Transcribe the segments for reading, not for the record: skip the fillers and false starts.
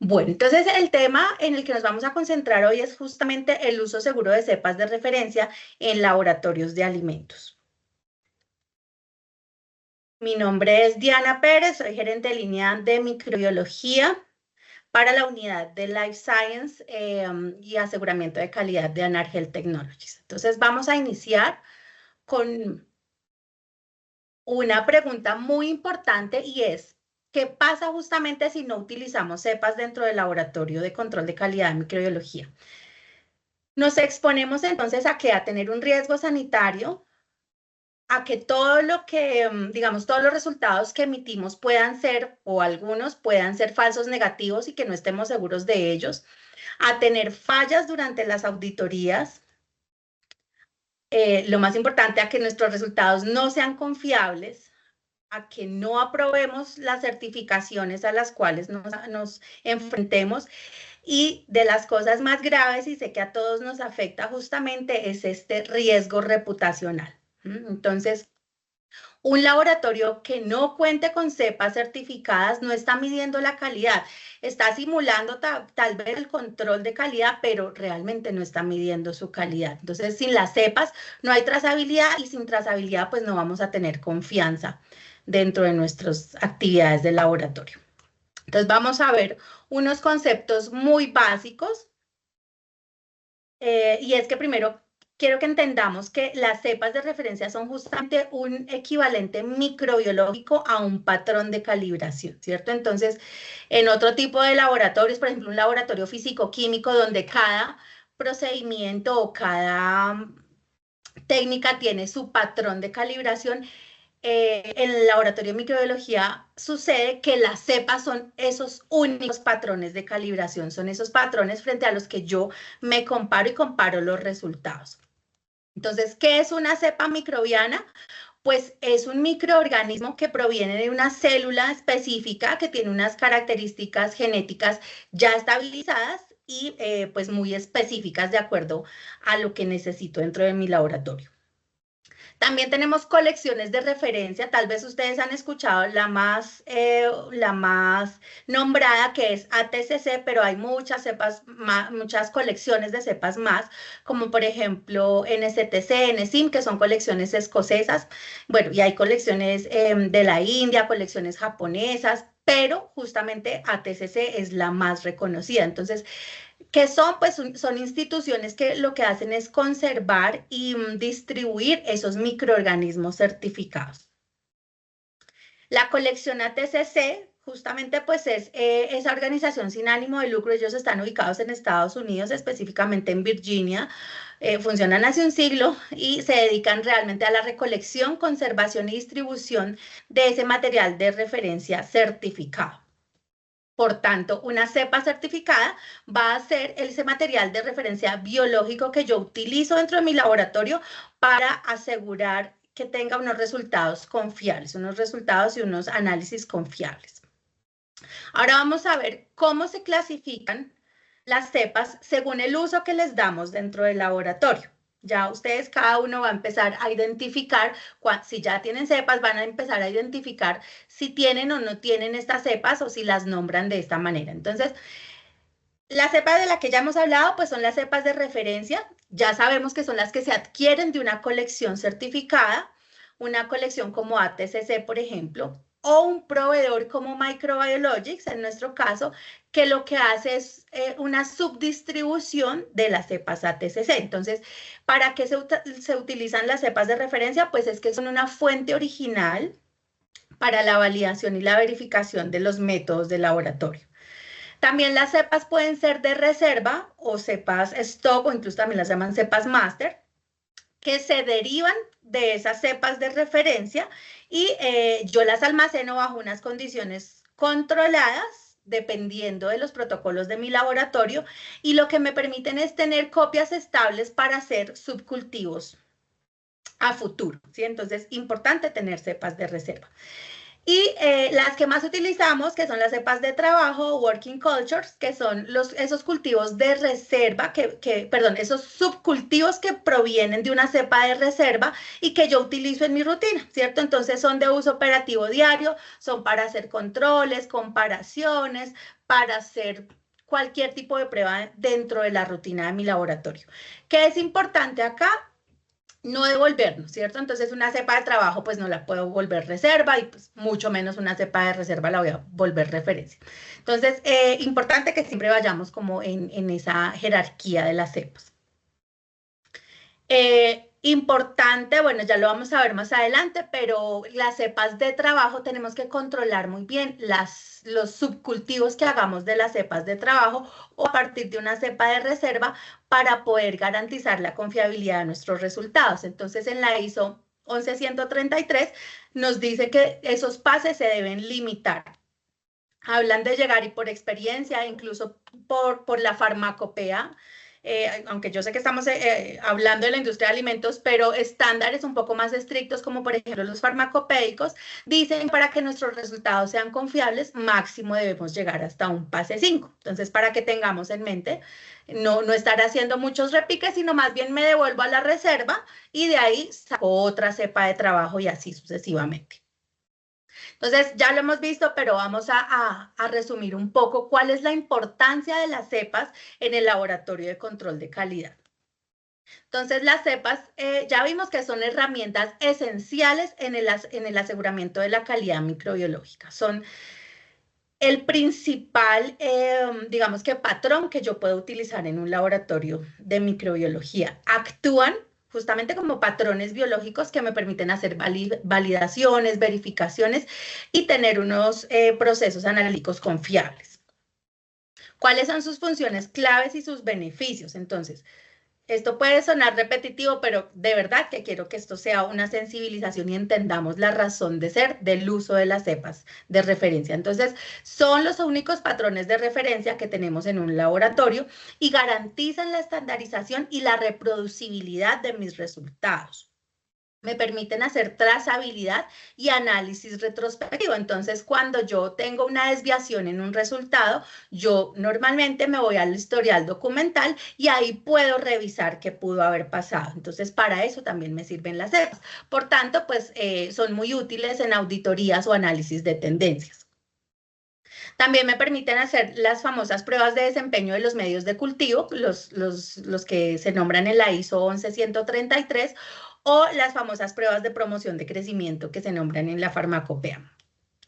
Bueno, entonces el tema en el que nos vamos a concentrar hoy es justamente el uso seguro de cepas de referencia en laboratorios de alimentos. Mi nombre es Diana Pérez, soy gerente de línea de microbiología para la unidad de Life Science y aseguramiento de calidad de Anargel Technologies. Entonces vamos a iniciar con una pregunta muy importante y es, ¿qué pasa justamente si no utilizamos cepas dentro del laboratorio de control de calidad de microbiología? Nos exponemos entonces a que a tener un riesgo sanitario, a que todo lo que, digamos, todos los resultados que emitimos puedan ser, o algunos puedan ser falsos negativos y que no estemos seguros de ellos, a tener fallas durante las auditorías, lo más importante, a que nuestros resultados no sean confiables, a que no aprobemos las certificaciones a las cuales nos enfrentemos. Y de las cosas más graves, y sé que a todos nos afecta justamente, es este riesgo reputacional. Entonces, un laboratorio que no cuente con cepas certificadas no está midiendo la calidad, está simulando tal vez el control de calidad, pero realmente no está midiendo su calidad. Entonces, sin las cepas no hay trazabilidad y sin trazabilidad pues no vamos a tener confianza dentro de nuestras actividades de laboratorio. Entonces, vamos a ver unos conceptos muy básicos y es que primero quiero que entendamos que las cepas de referencia son justamente un equivalente microbiológico a un patrón de calibración, ¿cierto? Entonces, en otro tipo de laboratorios, por ejemplo, un laboratorio físico-químico donde cada procedimiento o cada técnica tiene su patrón de calibración, en el laboratorio de microbiología sucede que las cepas son esos únicos patrones de calibración, son esos patrones frente a los que yo me comparo y comparo los resultados. Entonces, ¿qué es una cepa microbiana? Pues es un microorganismo que proviene de una célula específica que tiene unas características genéticas ya estabilizadas y pues muy específicas de acuerdo a lo que necesito dentro de mi laboratorio. También tenemos colecciones de referencia, tal vez ustedes han escuchado la más nombrada que es ATCC, pero hay muchas cepas, muchas colecciones de cepas más, como por ejemplo NSTC, NSIM, que son colecciones escocesas, bueno, y hay colecciones de la India, colecciones japonesas, pero justamente ATCC es la más reconocida. Entonces, ¿qué son? Pues son instituciones que lo que hacen es conservar y distribuir esos microorganismos certificados. La colección ATCC justamente pues es esa organización sin ánimo de lucro. Ellos están ubicados en Estados Unidos, específicamente en Virginia, funcionan hace un siglo y se dedican realmente a la recolección, conservación y distribución de ese material de referencia certificado. Por tanto, una cepa certificada va a ser ese material de referencia biológico que yo utilizo dentro de mi laboratorio para asegurar que tenga unos resultados confiables, unos resultados y unos análisis confiables. Ahora vamos a ver cómo se clasifican las cepas según el uso que les damos dentro del laboratorio. Ya ustedes, cada uno va a empezar a identificar, si ya tienen cepas, van a empezar a identificar si tienen o no tienen estas cepas o si las nombran de esta manera. Entonces, las cepas de las que ya hemos hablado, pues son las cepas de referencia. Ya sabemos que son las que se adquieren de una colección certificada, una colección como ATCC, por ejemplo, o un proveedor como Microbiologics, en nuestro caso, que lo que hace es una subdistribución de las cepas ATCC. Entonces, ¿para qué se utilizan las cepas de referencia? Pues es que son una fuente original para la validación y la verificación de los métodos de laboratorio. También las cepas pueden ser de reserva o cepas stock o incluso también las llaman cepas master, que se derivan de esas cepas de referencia y yo las almaceno bajo unas condiciones controladas dependiendo de los protocolos de mi laboratorio y lo que me permiten es tener copias estables para hacer subcultivos a futuro, ¿sí? Entonces, importante tener cepas de reserva. Y las que más utilizamos, que son las cepas de trabajo, working cultures, que son esos cultivos de reserva, perdón, esos subcultivos que provienen de una cepa de reserva y que yo utilizo en mi rutina, ¿cierto? Entonces son de uso operativo diario, son para hacer controles, comparaciones, para hacer cualquier tipo de prueba dentro de la rutina de mi laboratorio. ¿Qué es importante acá? No devolvernos, ¿cierto? Entonces una cepa de trabajo pues no la puedo volver reserva y pues mucho menos una cepa de reserva la voy a volver referencia. Entonces, importante que siempre vayamos como en esa jerarquía de las cepas. Importante, bueno, ya lo vamos a ver más adelante, pero las cepas de trabajo tenemos que controlar muy bien los subcultivos que hagamos de las cepas de trabajo o a partir de una cepa de reserva para poder garantizar la confiabilidad de nuestros resultados. Entonces, en la ISO 11133 nos dice que esos pases se deben limitar. Hablan de llegar y por experiencia, incluso por la farmacopea, aunque yo sé que estamos hablando de la industria de alimentos, pero estándares un poco más estrictos, como por ejemplo los farmacopeicos, dicen para que nuestros resultados sean confiables, máximo debemos llegar hasta un pase 5. Entonces, para que tengamos en mente, no estar haciendo muchos repiques, sino más bien me devuelvo a la reserva y de ahí saco otra cepa de trabajo y así sucesivamente. Entonces, ya lo hemos visto, pero vamos a resumir un poco cuál es la importancia de las cepas en el laboratorio de control de calidad. Entonces, las cepas ya vimos que son herramientas esenciales en el aseguramiento de la calidad microbiológica. Son el principal, digamos que patrón que yo puedo utilizar en un laboratorio de microbiología. Actúan justamente como patrones biológicos que me permiten hacer validaciones, verificaciones y tener unos procesos analíticos confiables. ¿Cuáles son sus funciones claves y sus beneficios? Entonces, esto puede sonar repetitivo, pero de verdad que quiero que esto sea una sensibilización y entendamos la razón de ser del uso de las cepas de referencia. Entonces, son los únicos patrones de referencia que tenemos en un laboratorio y garantizan la estandarización y la reproducibilidad de mis resultados. Me permiten hacer trazabilidad y análisis retrospectivo. Entonces, cuando yo tengo una desviación en un resultado, yo normalmente me voy al historial documental y ahí puedo revisar qué pudo haber pasado. Entonces, para eso también me sirven las cepas. Por tanto, pues son muy útiles en auditorías o análisis de tendencias. También me permiten hacer las famosas pruebas de desempeño de los medios de cultivo, los que se nombran en la ISO 11133, o las famosas pruebas de promoción de crecimiento que se nombran en la farmacopea.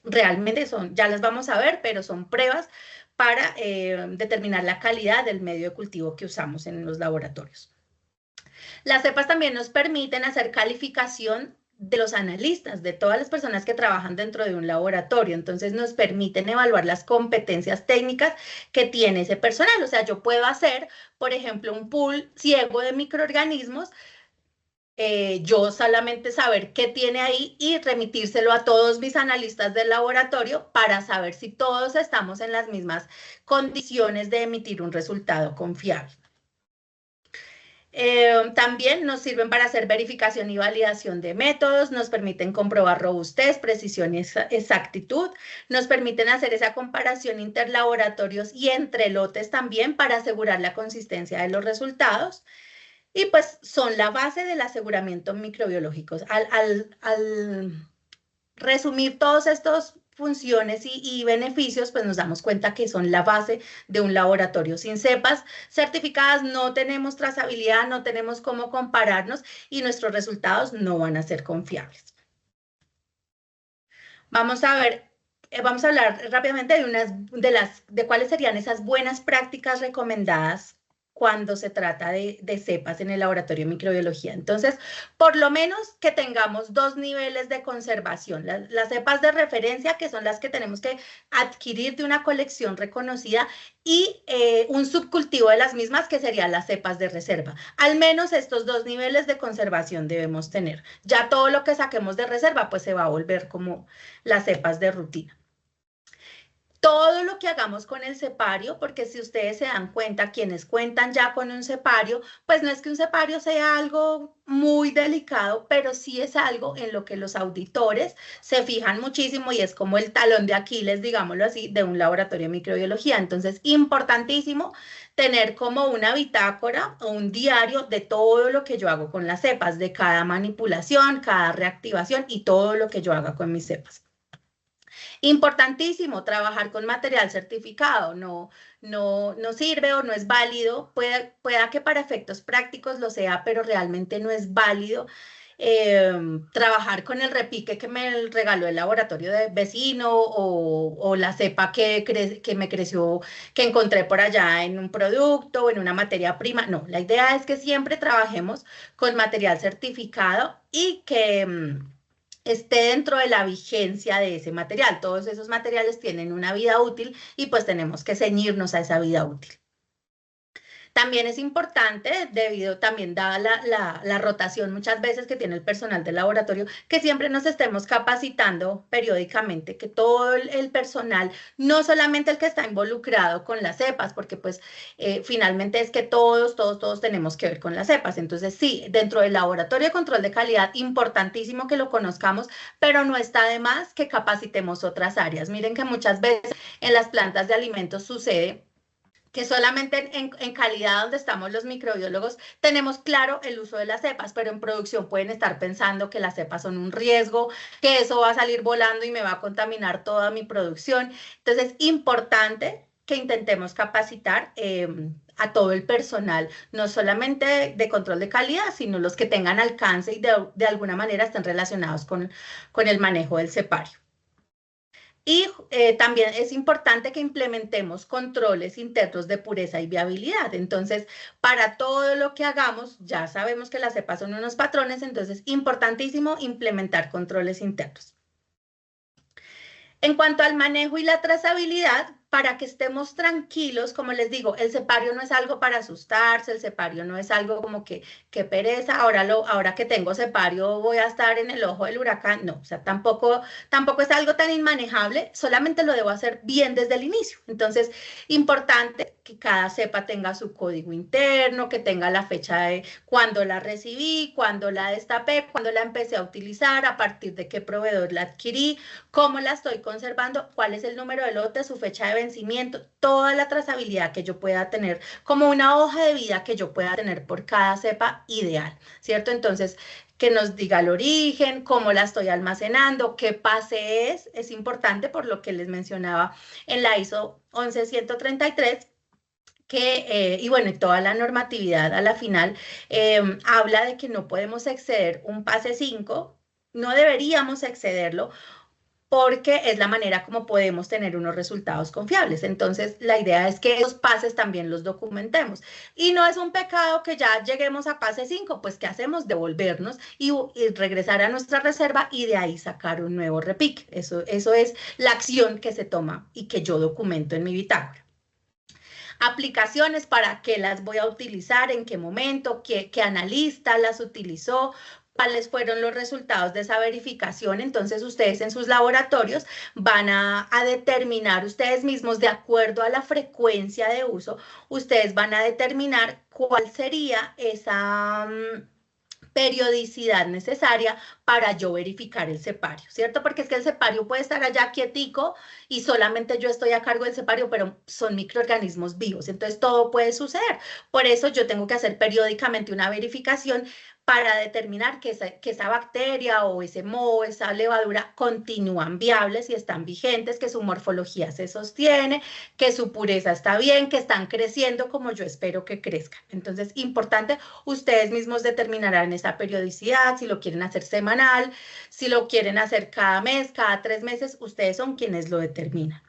Realmente ya las vamos a ver, pero son pruebas para determinar la calidad del medio de cultivo que usamos en los laboratorios. Las cepas también nos permiten hacer calificación de los analistas, de todas las personas que trabajan dentro de un laboratorio. Entonces nos permiten evaluar las competencias técnicas que tiene ese personal. O sea, yo puedo hacer, por ejemplo, un pool ciego de microorganismos, yo solamente saber qué tiene ahí y remitírselo a todos mis analistas del laboratorio para saber si todos estamos en las mismas condiciones de emitir un resultado confiable. También nos sirven para hacer verificación y validación de métodos, nos permiten comprobar robustez, precisión y exactitud, nos permiten hacer esa comparación interlaboratorios y entre lotes también para asegurar la consistencia de los resultados. Y pues son la base del aseguramiento microbiológico. Al resumir todos estos funciones y beneficios, pues nos damos cuenta que son la base de un laboratorio. Sin cepas certificadas no tenemos trazabilidad, no tenemos cómo compararnos y nuestros resultados no van a ser confiables. Vamos a ver, vamos a hablar rápidamente de cuáles serían esas buenas prácticas recomendadas cuando se trata de cepas en el laboratorio de microbiología. Entonces, por lo menos que tengamos 2 niveles de conservación. Las cepas de referencia, que son las que tenemos que adquirir de una colección reconocida, y un subcultivo de las mismas, que serían las cepas de reserva. Al menos estos 2 niveles de conservación debemos tener. Ya todo lo que saquemos de reserva, pues se va a volver como las cepas de rutina. todo lo que hagamos con el cepario, porque si ustedes se dan cuenta, quienes cuentan ya con un cepario, pues no es que un cepario sea algo muy delicado, pero sí es algo en lo que los auditores se fijan muchísimo y es como el talón de Aquiles, digámoslo así, de un laboratorio de microbiología. Entonces, importantísimo tener como una bitácora o un diario de todo lo que yo hago con las cepas, de cada manipulación, cada reactivación y todo lo que yo haga con mis cepas. Importantísimo, trabajar con material certificado, no sirve o no es válido, pueda que para efectos prácticos lo sea, pero realmente no es válido trabajar con el repique que me regaló el laboratorio de vecino o la cepa que me creció, que encontré por allá en un producto o en una materia prima. No, la idea es que siempre trabajemos con material certificado y que esté dentro de la vigencia de ese material. Todos esos materiales tienen una vida útil y pues tenemos que ceñirnos a esa vida útil. También es importante, debido también dada la rotación muchas veces que tiene el personal del laboratorio, que siempre nos estemos capacitando periódicamente, que todo el personal, no solamente el que está involucrado con las cepas, porque pues finalmente es que todos tenemos que ver con las cepas. Entonces sí, dentro del laboratorio de control de calidad, importantísimo que lo conozcamos, pero no está de más que capacitemos otras áreas. Miren que muchas veces en las plantas de alimentos sucede que solamente en calidad donde estamos los microbiólogos tenemos claro el uso de las cepas, pero en producción pueden estar pensando que las cepas son un riesgo, que eso va a salir volando y me va a contaminar toda mi producción. Entonces, importante que intentemos capacitar a todo el personal, no solamente de control de calidad, sino los que tengan alcance y de alguna manera estén relacionados con el manejo del cepario. Y también es importante que implementemos controles internos de pureza y viabilidad. Entonces, para todo lo que hagamos, ya sabemos que las cepas son unos patrones, entonces importantísimo implementar controles internos. En cuanto al manejo y la trazabilidad, para que estemos tranquilos, como les digo, el cepario no es algo para asustarse, el cepario no es algo como que pereza, ahora que tengo cepario voy a estar en el ojo del huracán. No, o sea, tampoco es algo tan inmanejable, solamente lo debo hacer bien desde el inicio. Entonces, importante que cada cepa tenga su código interno, que tenga la fecha de cuando la recibí, cuando la destapé, cuando la empecé a utilizar, a partir de qué proveedor la adquirí, cómo la estoy conservando, cuál es el número de lote, su fecha de vencimiento, toda la trazabilidad que yo pueda tener, como una hoja de vida que yo pueda tener por cada cepa ideal, ¿cierto? Entonces, que nos diga el origen, cómo la estoy almacenando, qué pase es importante por lo que les mencionaba en la ISO 11133, y bueno, y toda la normatividad a la final habla de que no podemos exceder un pase 5, no deberíamos excederlo, porque es la manera como podemos tener unos resultados confiables. Entonces, la idea es que esos pases también los documentemos. Y no es un pecado que ya lleguemos a pase 5, pues ¿qué hacemos? Devolvernos y regresar a nuestra reserva y de ahí sacar un nuevo repique. Eso es la acción que se toma y que yo documento en mi bitácora. Aplicaciones, para qué las voy a utilizar, en qué momento, qué analista las utilizó, cuáles fueron los resultados de esa verificación. Entonces, ustedes en sus laboratorios van a determinar ustedes mismos, de acuerdo a la frecuencia de uso, ustedes van a determinar cuál sería esa periodicidad necesaria para yo verificar el cepario, ¿cierto? Porque es que el cepario puede estar allá quietico y solamente yo estoy a cargo del cepario, pero son microorganismos vivos, entonces todo puede suceder. Por eso yo tengo que hacer periódicamente una verificación para determinar que esa bacteria o ese moho, esa levadura continúan viables y están vigentes, que su morfología se sostiene, que su pureza está bien, que están creciendo como yo espero que crezcan. Entonces, importante, ustedes mismos determinarán esa periodicidad, si lo quieren hacer semanal, si lo quieren hacer cada mes, cada 3 meses, ustedes son quienes lo determinan.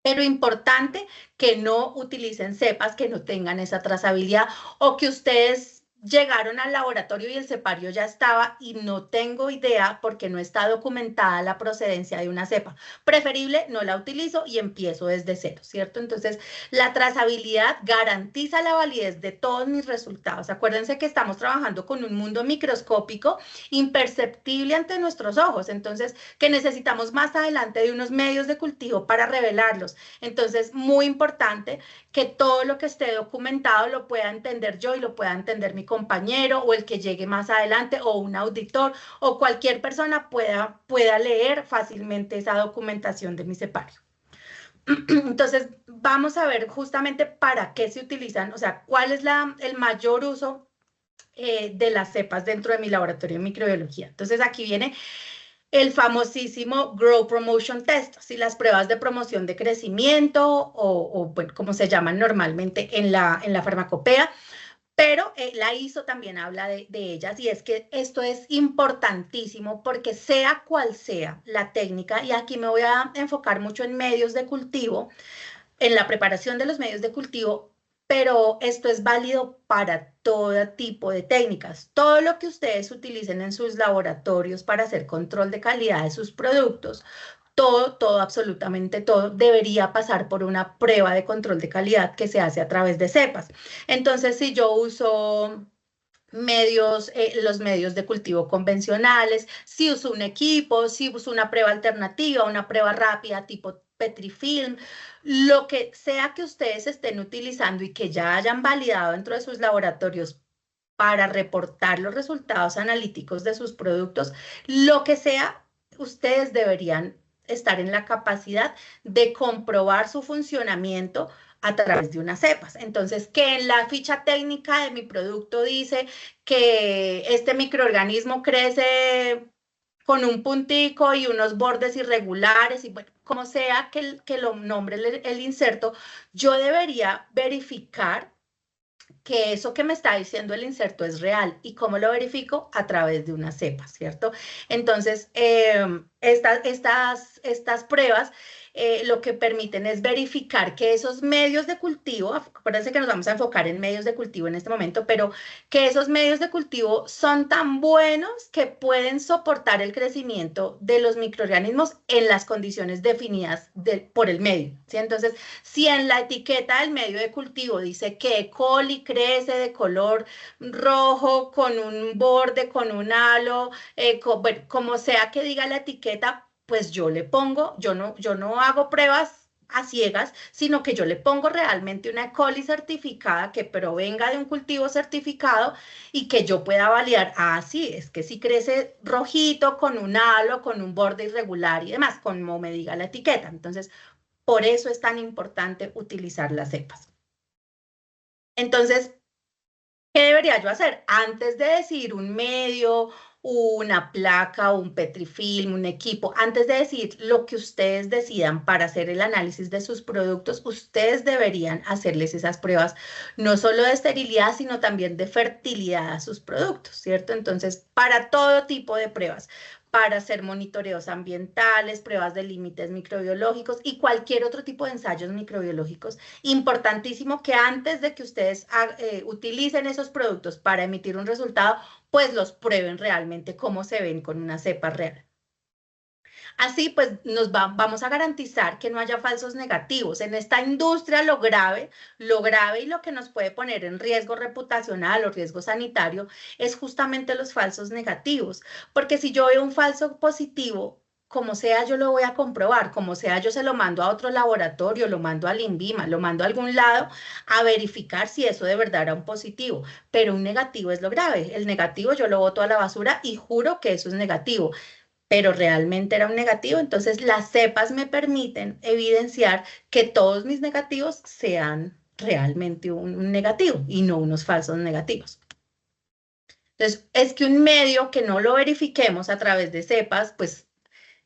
Pero importante que no utilicen cepas que no tengan esa trazabilidad o que ustedes llegaron al laboratorio y el cepario ya estaba y no tengo idea porque no está documentada la procedencia de una cepa. Preferible, no la utilizo y empiezo desde cero, ¿cierto? Entonces, la trazabilidad garantiza la validez de todos mis resultados. Acuérdense que estamos trabajando con un mundo microscópico imperceptible ante nuestros ojos, entonces, que necesitamos más adelante de unos medios de cultivo para revelarlos. Entonces, muy importante que todo lo que esté documentado lo pueda entender yo y lo pueda entender mi compañero o el que llegue más adelante o un auditor o cualquier persona pueda leer fácilmente esa documentación de mi cepario. Entonces, vamos a ver justamente para qué se utilizan, o sea, cuál es el mayor uso de las cepas dentro de mi laboratorio de microbiología. Entonces, aquí viene el famosísimo Grow Promotion Test, ¿sí? Las pruebas de promoción de crecimiento o bueno, como se llaman normalmente en la farmacopea, pero la ISO también habla de ellas y es que esto es importantísimo porque sea cual sea la técnica, y aquí me voy a enfocar mucho en medios de cultivo, en la preparación de los medios de cultivo, pero esto es válido para todo tipo de técnicas. Todo lo que ustedes utilicen en sus laboratorios para hacer control de calidad de sus productos, todo, absolutamente todo, debería pasar por una prueba de control de calidad que se hace a través de cepas. Entonces, si yo uso los medios de cultivo convencionales, si uso un equipo, si uso una prueba alternativa, una prueba rápida tipo Petrifilm, lo que sea que ustedes estén utilizando y que ya hayan validado dentro de sus laboratorios para reportar los resultados analíticos de sus productos, lo que sea, ustedes deberían estar en la capacidad de comprobar su funcionamiento a través de unas cepas. Entonces, que en la ficha técnica de mi producto dice que este microorganismo crece con un puntico y unos bordes irregulares, y bueno, como sea que lo nombre el inserto, yo debería verificar que eso que me está diciendo el inserto es real. ¿Y cómo lo verifico? A través de una cepa, ¿cierto? Entonces, estas pruebas lo que permiten es verificar que esos medios de cultivo, acuérdense que nos vamos a enfocar en medios de cultivo en este momento, pero que esos medios de cultivo son tan buenos que pueden soportar el crecimiento de los microorganismos en las condiciones definidas por el medio, ¿sí? Entonces, si en la etiqueta del medio de cultivo dice que E. coli crece de color rojo con un borde, con un halo, bueno, como sea que diga la etiqueta, pues yo le pongo, yo no hago pruebas a ciegas, sino que yo le pongo realmente una E. coli certificada que provenga de un cultivo certificado y que yo pueda validar, sí, es que si crece rojito, con un halo, con un borde irregular y demás, como me diga la etiqueta. Entonces, por eso es tan importante utilizar las cepas. Entonces, ¿qué debería yo hacer? Antes de decidir un medio, una placa, un Petrifilm, un equipo, antes de decidir lo que ustedes decidan para hacer el análisis de sus productos, ustedes deberían hacerles esas pruebas, no solo de esterilidad, sino también de fertilidad a sus productos, ¿cierto? Entonces, para todo tipo de pruebas, para hacer monitoreos ambientales, pruebas de límites microbiológicos y cualquier otro tipo de ensayos microbiológicos. Importantísimo que antes de que ustedes utilicen esos productos para emitir un resultado, pues los prueben realmente cómo se ven con una cepa real. Así pues vamos a garantizar que no haya falsos negativos. En esta industria lo grave y lo que nos puede poner en riesgo reputacional o riesgo sanitario es justamente los falsos negativos. Porque si yo veo un falso positivo, como sea, yo lo voy a comprobar, como sea, yo se lo mando a otro laboratorio, lo mando al INVIMA, lo mando a algún lado a verificar si eso de verdad era un positivo, pero un negativo es lo grave. El negativo yo lo boto a la basura y juro que eso es negativo, pero realmente era un negativo. Entonces las cepas me permiten evidenciar que todos mis negativos sean realmente un negativo y no unos falsos negativos. Entonces, es que un medio que no lo verifiquemos a través de cepas, pues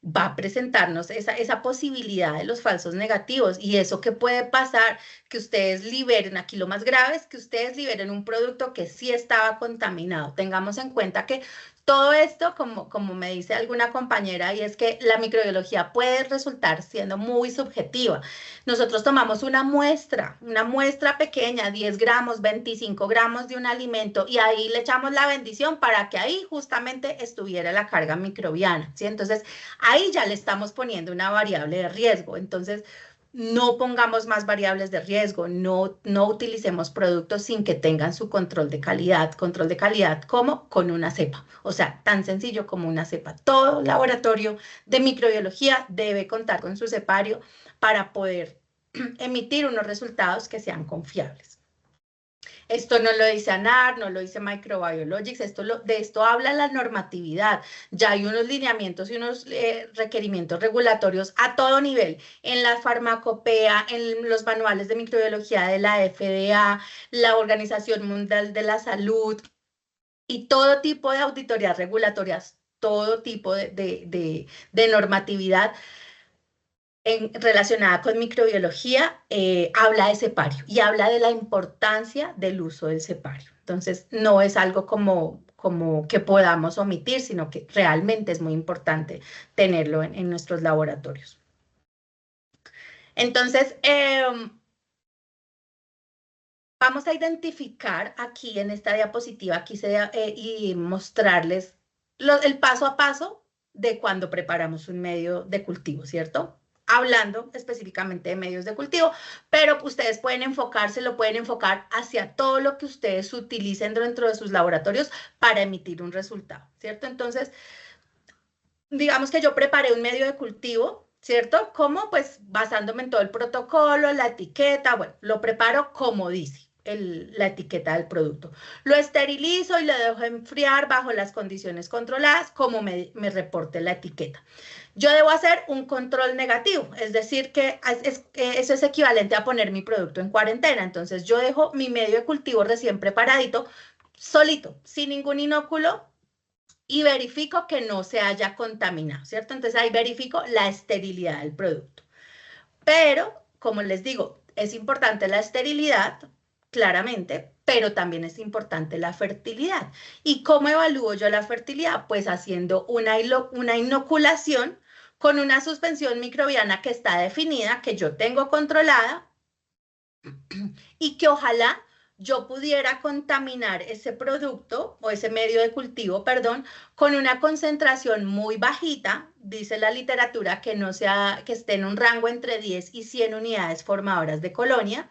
va a presentarnos esa posibilidad de los falsos negativos. Y eso que puede pasar, que ustedes liberen, aquí lo más grave es que ustedes liberen un producto que sí estaba contaminado. Tengamos en cuenta que todo esto, como me dice alguna compañera, y es que la microbiología puede resultar siendo muy subjetiva. Nosotros tomamos una muestra pequeña, 10 gramos, 25 gramos de un alimento, y ahí le echamos la bendición para que ahí justamente estuviera la carga microbiana, ¿sí? Entonces, ahí ya le estamos poniendo una variable de riesgo. Entonces, no pongamos más variables de riesgo, no utilicemos productos sin que tengan su control de calidad. Control de calidad, ¿cómo? Con una cepa. O sea, tan sencillo como una cepa. Todo laboratorio de microbiología debe contar con su cepario para poder emitir unos resultados que sean confiables. Esto no lo dice ANAR, no lo dice Microbiologics, de esto habla la normatividad. Ya hay unos lineamientos y unos requerimientos regulatorios a todo nivel, en la farmacopea, en los manuales de microbiología de la FDA, la Organización Mundial de la Salud, y todo tipo de auditorías regulatorias, todo tipo de normatividad relacionada con microbiología, habla de cepario y habla de la importancia del uso del cepario. Entonces, no es algo como que podamos omitir, sino que realmente es muy importante tenerlo en nuestros laboratorios. Entonces, vamos a identificar aquí en esta diapositiva, y mostrarles el paso a paso de cuando preparamos un medio de cultivo, ¿cierto? Hablando específicamente de medios de cultivo, pero ustedes pueden lo pueden enfocar hacia todo lo que ustedes utilicen dentro de sus laboratorios para emitir un resultado, ¿cierto? Entonces, digamos que yo preparé un medio de cultivo, ¿cierto? ¿Cómo? Pues basándome en todo el protocolo, la etiqueta, bueno, lo preparo como dice la etiqueta del producto. Lo esterilizo y lo dejo enfriar bajo las condiciones controladas, como me reporte la etiqueta. Yo debo hacer un control negativo, es decir, que eso es equivalente a poner mi producto en cuarentena. Entonces, yo dejo mi medio de cultivo recién preparadito, solito, sin ningún inóculo, y verifico que no se haya contaminado, ¿cierto? Entonces, ahí verifico la esterilidad del producto. Pero, como les digo, es importante la esterilidad, claramente, pero también es importante la fertilidad. ¿Y cómo evalúo yo la fertilidad? Pues haciendo una inoculación con una suspensión microbiana que está definida, que yo tengo controlada, y que ojalá yo pudiera contaminar ese producto o ese medio de cultivo, perdón, con una concentración muy bajita, dice la literatura, que esté en un rango entre 10 y 100 unidades formadoras de colonia,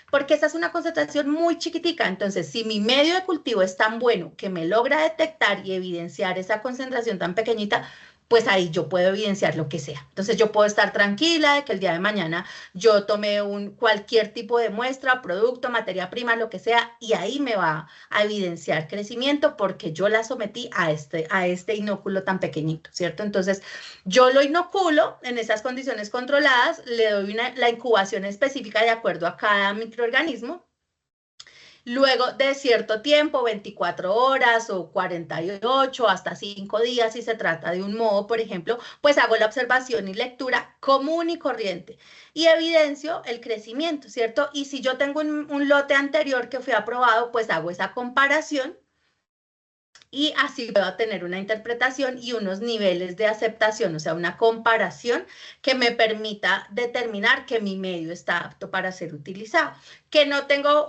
porque esa es una concentración muy chiquitica. Entonces, si mi medio de cultivo es tan bueno que me logra detectar y evidenciar esa concentración tan pequeñita, pues ahí yo puedo evidenciar lo que sea. Entonces yo puedo estar tranquila de que el día de mañana yo tomé cualquier tipo de muestra, producto, materia prima, lo que sea, y ahí me va a evidenciar crecimiento porque yo la sometí a este inóculo tan pequeñito, ¿cierto? Entonces yo lo inoculo en esas condiciones controladas, le doy la incubación específica de acuerdo a cada microorganismo. Luego de cierto tiempo, 24 horas o 48, hasta 5 días, si se trata de un moho, por ejemplo, pues hago la observación y lectura común y corriente y evidencio el crecimiento, ¿cierto? Y si yo tengo un lote anterior que fue aprobado, pues hago esa comparación y así puedo tener una interpretación y unos niveles de aceptación, o sea, una comparación que me permita determinar que mi medio está apto para ser utilizado. Que no tengo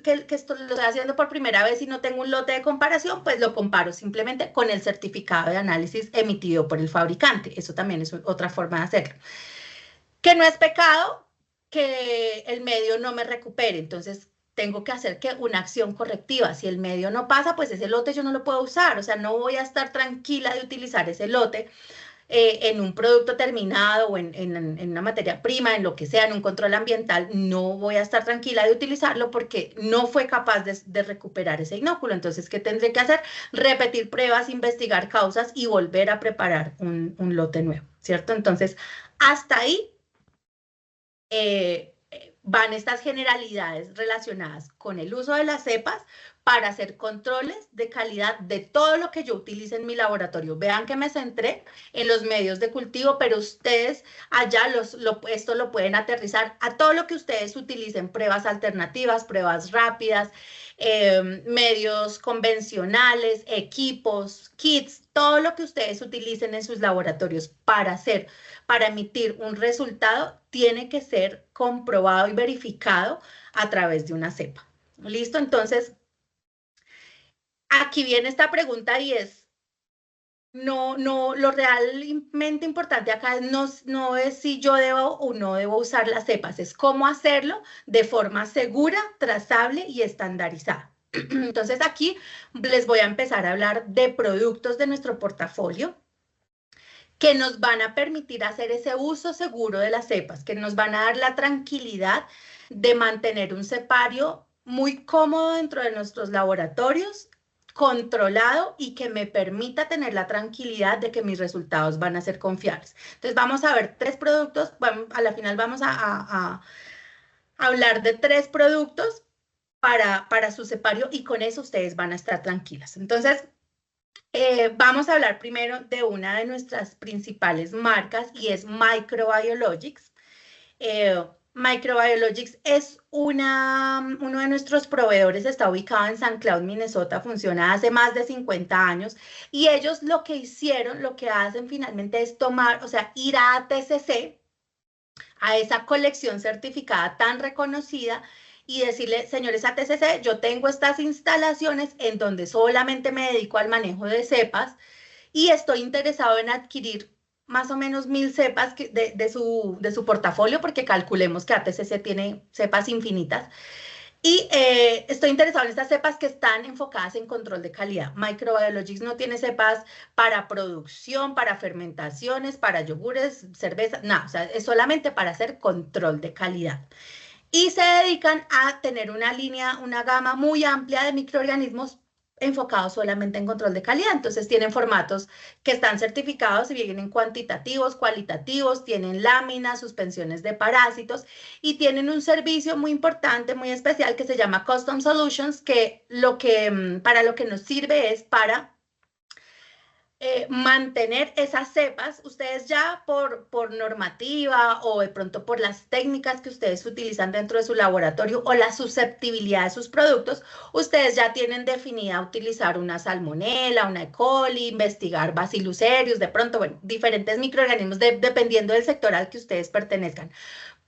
que esto lo estoy haciendo por primera vez y no tengo un lote de comparación, pues lo comparo simplemente con el certificado de análisis emitido por el fabricante. Eso también es otra forma de hacerlo. Que no es pecado que el medio no me recupere, entonces tengo que hacer una acción correctiva. Si el medio no pasa, pues ese lote yo no lo puedo usar, o sea, no voy a estar tranquila de utilizar ese lote en un producto terminado o en una materia prima, en lo que sea, en un control ambiental, no voy a estar tranquila de utilizarlo porque no fue capaz de recuperar ese inóculo. Entonces, ¿qué tendré que hacer? Repetir pruebas, investigar causas y volver a preparar un lote nuevo, ¿cierto? Entonces, hasta ahí van estas generalidades relacionadas con el uso de las cepas para hacer controles de calidad de todo lo que yo utilice en mi laboratorio. Vean que me centré en los medios de cultivo, pero ustedes allá esto lo pueden aterrizar a todo lo que ustedes utilicen, pruebas alternativas, pruebas rápidas, medios convencionales, equipos, kits, todo lo que ustedes utilicen en sus laboratorios para emitir un resultado, tiene que ser comprobado y verificado a través de una cepa. ¿Listo? Entonces, aquí viene esta pregunta y es, lo realmente importante acá no es si yo debo o no debo usar las cepas, es cómo hacerlo de forma segura, trazable y estandarizada. Entonces aquí les voy a empezar a hablar de productos de nuestro portafolio que nos van a permitir hacer ese uso seguro de las cepas, que nos van a dar la tranquilidad de mantener un cepario muy cómodo dentro de nuestros laboratorios, controlado y que me permita tener la tranquilidad de que mis resultados van a ser confiables. Entonces vamos a ver 3 productos, a la final vamos a hablar de 3 productos para su cepario y con eso ustedes van a estar tranquilas. Entonces, vamos a hablar primero de una de nuestras principales marcas y es Microbiologics. Microbiologics es uno de nuestros proveedores, está ubicado en St. Cloud, Minnesota, funciona hace más de 50 años y ellos lo que hicieron, lo que hacen finalmente es tomar, o sea, ir a ATCC, a esa colección certificada tan reconocida y decirle, señores ATCC, yo tengo estas instalaciones en donde solamente me dedico al manejo de cepas y estoy interesado en adquirir más o menos 1000 cepas de su portafolio, porque calculemos que ATCC tiene cepas infinitas. Y estoy interesado en estas cepas que están enfocadas en control de calidad. Microbiologics no tiene cepas para producción, para fermentaciones, para yogures, cerveza, nada, o sea, es solamente para hacer control de calidad. Y se dedican a tener una línea, una gama muy amplia de microorganismos enfocados solamente en control de calidad. Entonces tienen formatos que están certificados y vienen cuantitativos, cualitativos, tienen láminas, suspensiones de parásitos y tienen un servicio muy importante, muy especial que se llama Custom Solutions, que para lo que nos sirve es para mantener esas cepas, ustedes ya por normativa o de pronto por las técnicas que ustedes utilizan dentro de su laboratorio o la susceptibilidad de sus productos, ustedes ya tienen definida utilizar una salmonela, una E. coli, investigar Bacillus cereus, de pronto, bueno, diferentes microorganismos dependiendo del sector al que ustedes pertenezcan.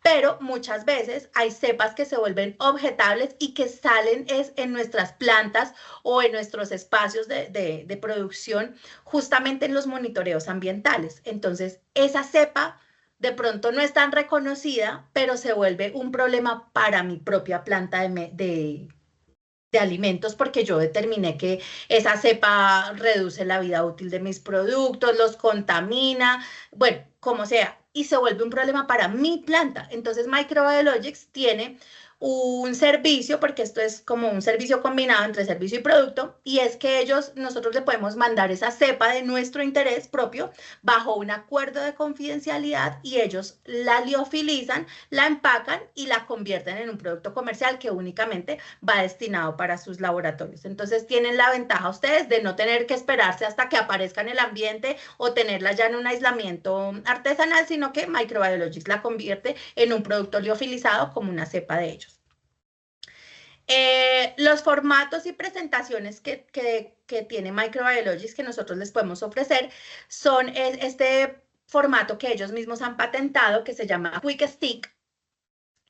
Pero muchas veces hay cepas que se vuelven objetables y que salen en nuestras plantas o en nuestros espacios de producción, justamente en los monitoreos ambientales. Entonces, esa cepa de pronto no es tan reconocida, pero se vuelve un problema para mi propia planta de alimentos porque yo determiné que esa cepa reduce la vida útil de mis productos, los contamina, bueno, como sea, y se vuelve un problema para mi planta. Entonces Microbiologics tiene un servicio, porque esto es como un servicio combinado entre servicio y producto, y es que nosotros le podemos mandar esa cepa de nuestro interés propio bajo un acuerdo de confidencialidad y ellos la liofilizan, la empacan y la convierten en un producto comercial que únicamente va destinado para sus laboratorios. Entonces tienen la ventaja ustedes de no tener que esperarse hasta que aparezca en el ambiente o tenerla ya en un aislamiento artesanal, sino que Microbiologics la convierte en un producto liofilizado como una cepa de ellos. Los formatos y presentaciones que tiene Microbiologics que nosotros les podemos ofrecer son este formato que ellos mismos han patentado que se llama Quick Stick,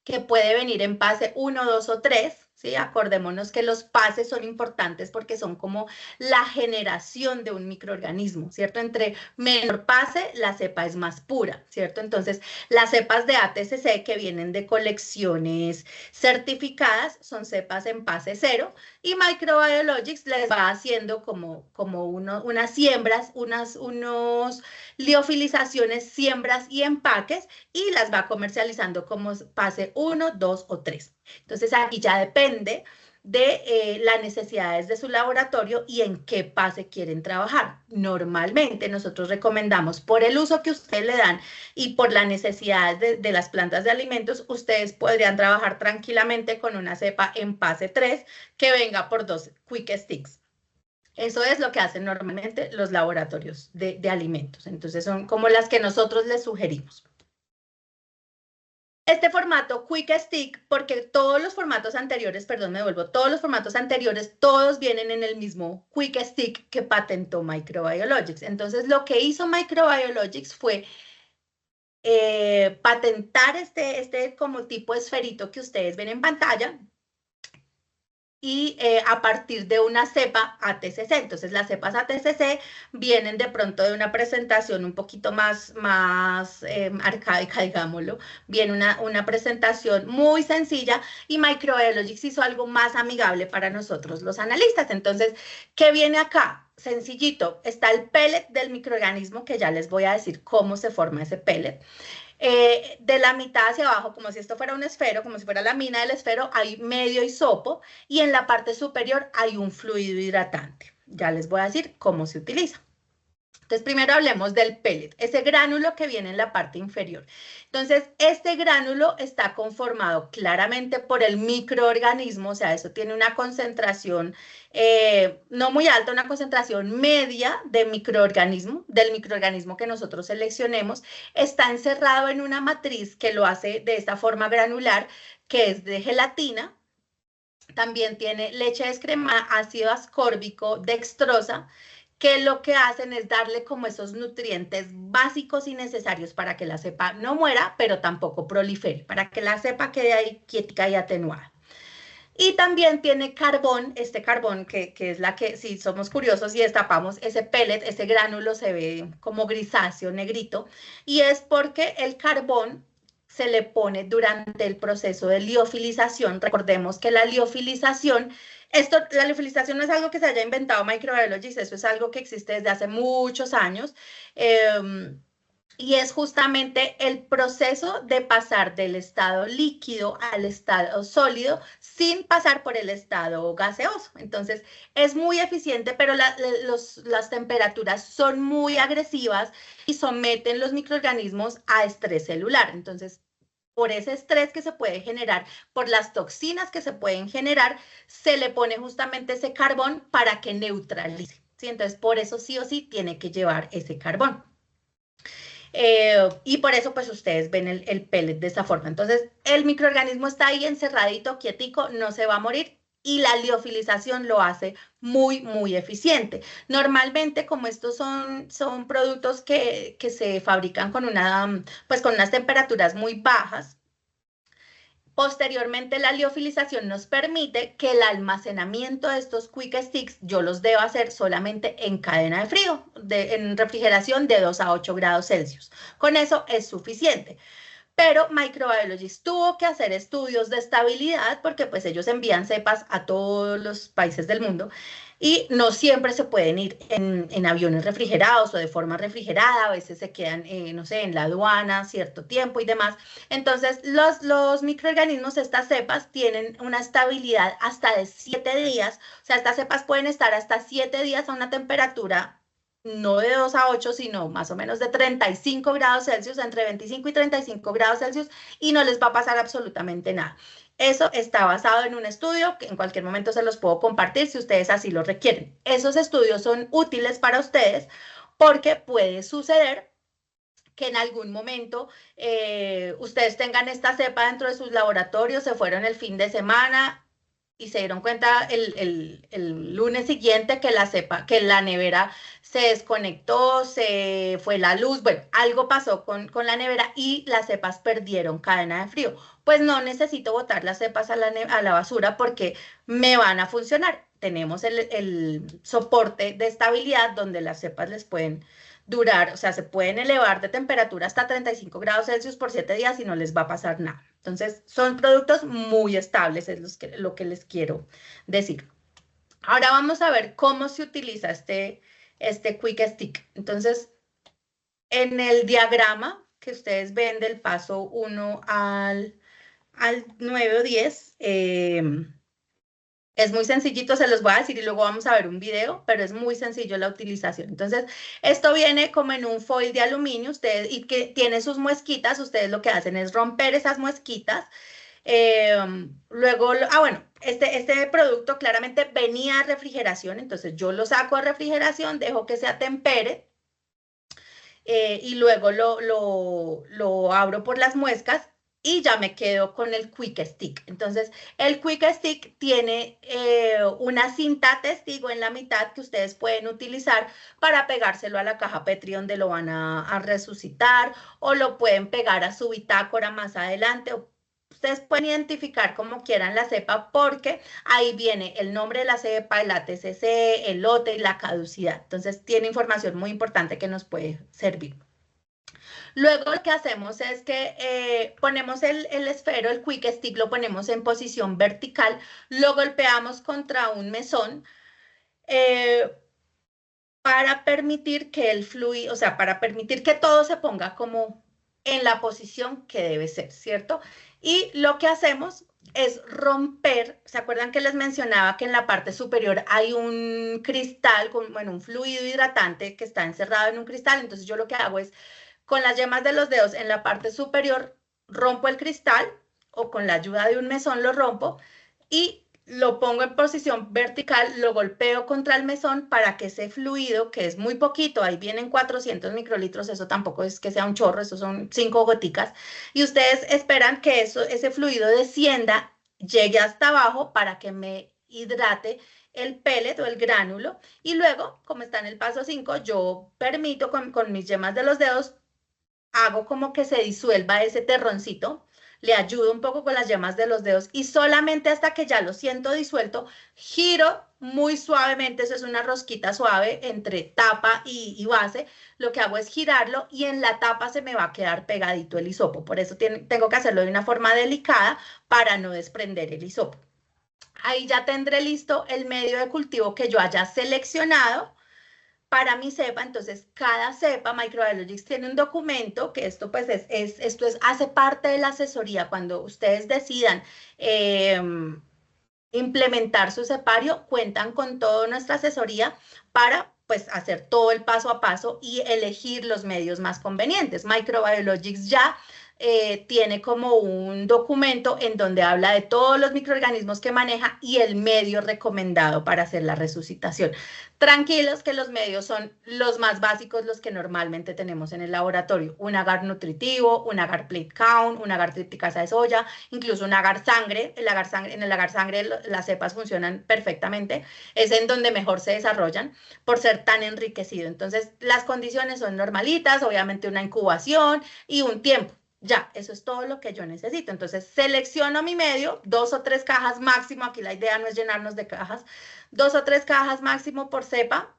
que puede venir en pase 1, 2 o 3. ¿Sí? Acordémonos que los pases son importantes porque son como la generación de un microorganismo, ¿cierto? Entre menor pase, la cepa es más pura, ¿cierto? Entonces, las cepas de ATCC que vienen de colecciones certificadas son cepas en pase 0 y Microbiologics les va haciendo como unas siembras, unos liofilizaciones, siembras y empaques y las va comercializando como pase 1, 2 o 3. Entonces aquí ya depende de las necesidades de su laboratorio y en qué pase quieren trabajar. Normalmente nosotros recomendamos, por el uso que ustedes le dan y por las necesidades de las plantas de alimentos, ustedes podrían trabajar tranquilamente con una cepa en fase 3 que venga por 2 quick sticks. Eso es lo que hacen normalmente los laboratorios de alimentos. Entonces son como las que nosotros les sugerimos. Este formato Quick Stick, porque todos los formatos anteriores, perdón, me devuelvo, todos los formatos anteriores, todos vienen en el mismo Quick Stick que patentó Microbiologics. Entonces, lo que hizo Microbiologics fue patentar este como tipo esferito que ustedes ven en pantalla, y a partir de una cepa ATCC. Entonces, las cepas ATCC vienen de pronto de una presentación un poquito más arcaica, digámoslo. Viene una presentación muy sencilla y Microbiologics hizo algo más amigable para nosotros los analistas. Entonces, ¿qué viene acá? Sencillito, está el pellet del microorganismo, que ya les voy a decir cómo se forma ese pellet. De la mitad hacia abajo, como si esto fuera un esfero, como si fuera la mina del esfero, hay medio hisopo y en la parte superior hay un fluido hidratante. Ya les voy a decir cómo se utiliza. Entonces, primero hablemos del pellet, ese gránulo que viene en la parte inferior. Entonces, este gránulo está conformado claramente por el microorganismo, o sea, eso tiene una concentración no muy alta, una concentración media de microorganismo, del microorganismo que nosotros seleccionemos. Está encerrado en una matriz que lo hace de esta forma granular, que es de gelatina. También tiene leche descremada, ácido ascórbico, dextrosa, que lo que hacen es darle como esos nutrientes básicos y necesarios para que la cepa no muera, pero tampoco prolifere, para que la cepa quede ahí quieta y atenuada. Y también tiene carbón, este carbón que es la que, si somos curiosos y destapamos ese pellet, ese gránulo se ve como grisáceo, negrito, y es porque el carbón se le pone durante el proceso de liofilización. Recordemos que la liofilización, la liofilización no es algo que se haya inventado Microbiologics, eso es algo que existe desde hace muchos años. Y es justamente el proceso de pasar del estado líquido al estado sólido sin pasar por el estado gaseoso. Entonces, es muy eficiente, pero las temperaturas son muy agresivas y someten los microorganismos a estrés celular. Entonces, por ese estrés que se puede generar, por las toxinas que se pueden generar, se le pone justamente ese carbón para que neutralice. ¿Sí? Entonces, por eso sí o sí tiene que llevar ese carbón. Y por eso pues ustedes ven el pellet de esa forma. Entonces el microorganismo está ahí encerradito, quietico, no se va a morir y la liofilización lo hace muy, muy eficiente. Normalmente como estos son productos que se fabrican con pues con unas temperaturas muy bajas, posteriormente, la liofilización nos permite que el almacenamiento de estos quick sticks yo los debo hacer solamente en cadena de frío, en refrigeración de 2 a 8 grados Celsius. Con eso es suficiente. Pero Microbiologists tuvo que hacer estudios de estabilidad porque pues ellos envían cepas a todos los países del mundo y no siempre se pueden ir en aviones refrigerados o de forma refrigerada, a veces se quedan, no sé, en la aduana cierto tiempo y demás. Entonces, los microorganismos, estas cepas, tienen una estabilidad hasta de 7 días, o sea, estas cepas pueden estar hasta 7 días a una temperatura no de 2 a 8, sino más o menos de 35 grados Celsius, entre 25 y 35 grados Celsius, y no les va a pasar absolutamente nada. Eso está basado en un estudio que en cualquier momento se los puedo compartir si ustedes así lo requieren. Esos estudios son útiles para ustedes porque puede suceder que en algún momento ustedes tengan esta cepa dentro de sus laboratorios, se fueron el fin de semana y se dieron cuenta el lunes siguiente que la nevera se desconectó, se fue la luz, bueno, algo pasó con la nevera y las cepas perdieron cadena de frío. Pues no necesito botar las cepas a la basura porque me van a funcionar. Tenemos el soporte de estabilidad donde las cepas les pueden durar, o sea, se pueden elevar de temperatura hasta 35 grados Celsius por 7 días y no les va a pasar nada. Entonces, son productos muy estables, es lo que les quiero decir. Ahora vamos a ver cómo se utiliza este Quick Stick. Entonces, en el diagrama que ustedes ven del paso 1 al 9 o 10, Es muy sencillito, se los voy a decir y luego vamos a ver un video, pero es muy sencillo la utilización. Entonces, esto viene como en un foil de aluminio, ustedes, y que tiene sus muesquitas, ustedes lo que hacen es romper esas muesquitas. Luego, bueno, este producto claramente venía a refrigeración, entonces yo lo saco a refrigeración, dejo que se atempere y luego lo abro por las muescas y ya me quedo con el Quick Stick. Entonces, el Quick Stick tiene una cinta testigo en la mitad que ustedes pueden utilizar para pegárselo a la caja Petri donde lo van a resucitar, o lo pueden pegar a su bitácora más adelante. Ustedes pueden identificar como quieran la cepa porque ahí viene el nombre de la cepa, el ATCC, el lote y la caducidad. Entonces tiene información muy importante que nos puede servir. Luego lo que hacemos es que ponemos el esfero, el Quick Stick, lo ponemos en posición vertical, lo golpeamos contra un mesón eh, para permitir que el fluido, o sea, para permitir que todo se ponga como en la posición que debe ser, ¿cierto? Y lo que hacemos es romper, ¿se acuerdan que les mencionaba que en la parte superior hay un cristal, bueno, un fluido hidratante que está encerrado en un cristal? Entonces yo lo que hago es, con las yemas de los dedos en la parte superior, rompo el cristal, o con la ayuda de un mesón lo rompo, y lo pongo en posición vertical, lo golpeo contra el mesón para que ese fluido, que es muy poquito, ahí vienen 400 microlitros, eso tampoco es que sea un chorro, eso son 5 goticas, y ustedes esperan que ese fluido descienda, llegue hasta abajo para que me hidrate el pellet o el gránulo, y luego, como está en el paso 5, yo permito con mis yemas de los dedos, hago como que se disuelva ese terroncito, le ayudo un poco con las yemas de los dedos y solamente hasta que ya lo siento disuelto, giro muy suavemente, eso es una rosquita suave entre tapa y base, lo que hago es girarlo y en la tapa se me va a quedar pegadito el hisopo, por eso tengo que hacerlo de una forma delicada para no desprender el hisopo. Ahí ya tendré listo el medio de cultivo que yo haya seleccionado para mi cepa. Entonces cada cepa, Microbiologics tiene un documento que esto pues hace parte de la asesoría cuando ustedes decidan implementar su cepario, cuentan con toda nuestra asesoría para pues hacer todo el paso a paso y elegir los medios más convenientes. Microbiologics ya tiene como un documento en donde habla de todos los microorganismos que maneja y el medio recomendado para hacer la resucitación. Tranquilos que los medios son los más básicos, los que normalmente tenemos en el laboratorio. Un agar nutritivo, un agar plate count, un agar trípticasa de soya, incluso un agar sangre. En el agar sangre las cepas funcionan perfectamente. Es en donde mejor se desarrollan por ser tan enriquecido. Entonces, las condiciones son normalitas, obviamente una incubación y un tiempo. Ya, eso es todo lo que yo necesito. Entonces, selecciono mi medio, 2 o 3 cajas máximo. Aquí la idea no es llenarnos de cajas, 2 o 3 cajas máximo por cepa.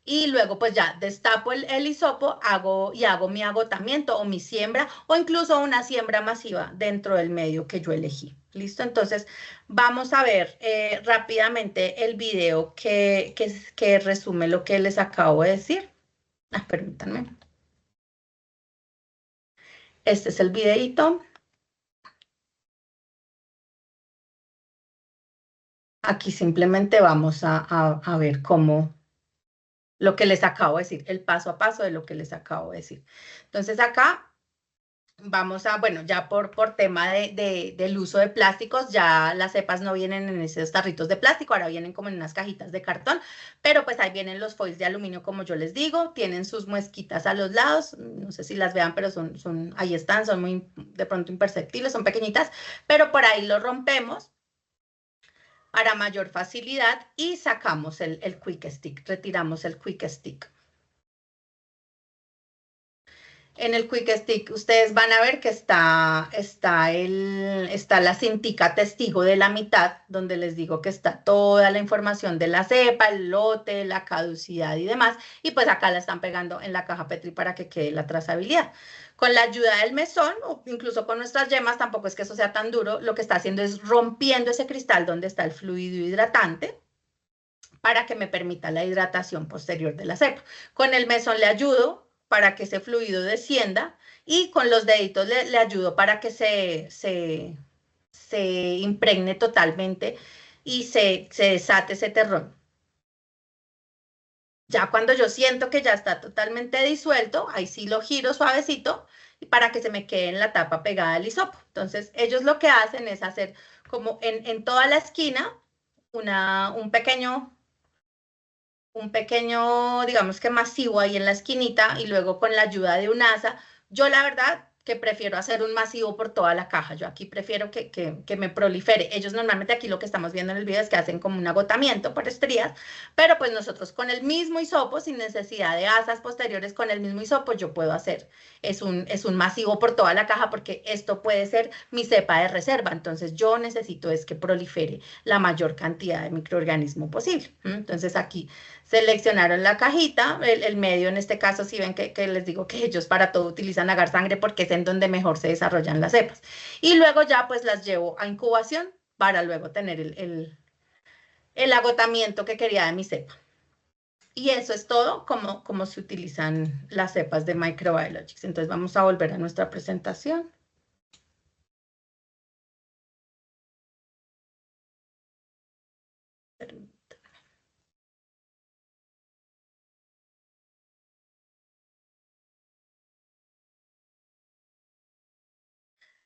Y luego pues ya destapo el hisopo, hago mi agotamiento o mi siembra o incluso una siembra masiva dentro del medio que yo elegí. ¿Listo? Entonces vamos a ver rápidamente el video que resume lo que les acabo de decir. Permítanme. Este es el videito. Aquí simplemente vamos a ver cómo lo que les acabo de decir, el paso a paso de lo que les acabo de decir. Entonces acá vamos a, bueno, ya por tema del uso de plásticos, ya las cepas no vienen en esos tarritos de plástico, ahora vienen como en unas cajitas de cartón, pero pues ahí vienen los foils de aluminio, como yo les digo, tienen sus muesquitas a los lados, no sé si las vean, pero ahí están, son muy de pronto imperceptibles, son pequeñitas, pero por ahí lo rompemos para mayor facilidad y sacamos el Quick Stick, retiramos el Quick Stick. En el Quick Stick ustedes van a ver que está la cintica testigo de la mitad, donde les digo que está toda la información de la cepa, el lote, la caducidad y demás, y pues acá la están pegando en la caja Petri para que quede la trazabilidad. Con la ayuda del mesón, o incluso con nuestras yemas, tampoco es que eso sea tan duro, lo que está haciendo es rompiendo ese cristal donde está el fluido hidratante, para que me permita la hidratación posterior de la cepa. Con el mesón le ayudo para que ese fluido descienda y con los deditos le ayudo para que se impregne totalmente y se desate ese terrón. Ya cuando yo siento que ya está totalmente disuelto, ahí sí lo giro suavecito y para que se me quede en la tapa pegada al hisopo. Entonces, ellos lo que hacen es hacer como en toda la esquina un pequeño, digamos que masivo ahí en la esquinita y luego con la ayuda de un asa. Yo la verdad que prefiero hacer un masivo por toda la caja. Yo aquí prefiero que me prolifere. Ellos normalmente aquí lo que estamos viendo en el video es que hacen como un agotamiento por estrías, pero pues nosotros con el mismo hisopo, sin necesidad de asas posteriores, con el mismo hisopo yo puedo hacer. Es un masivo por toda la caja porque esto puede ser mi cepa de reserva. Entonces yo necesito es que prolifere la mayor cantidad de microorganismo posible. Entonces aquí seleccionaron la cajita, el medio en este caso, si ven que les digo que ellos para todo utilizan agar sangre porque es en donde mejor se desarrollan las cepas. Y luego ya pues las llevo a incubación para luego tener el agotamiento que quería de mi cepa. Y eso es todo como se utilizan las cepas de Microbiologics. Entonces vamos a volver a nuestra presentación.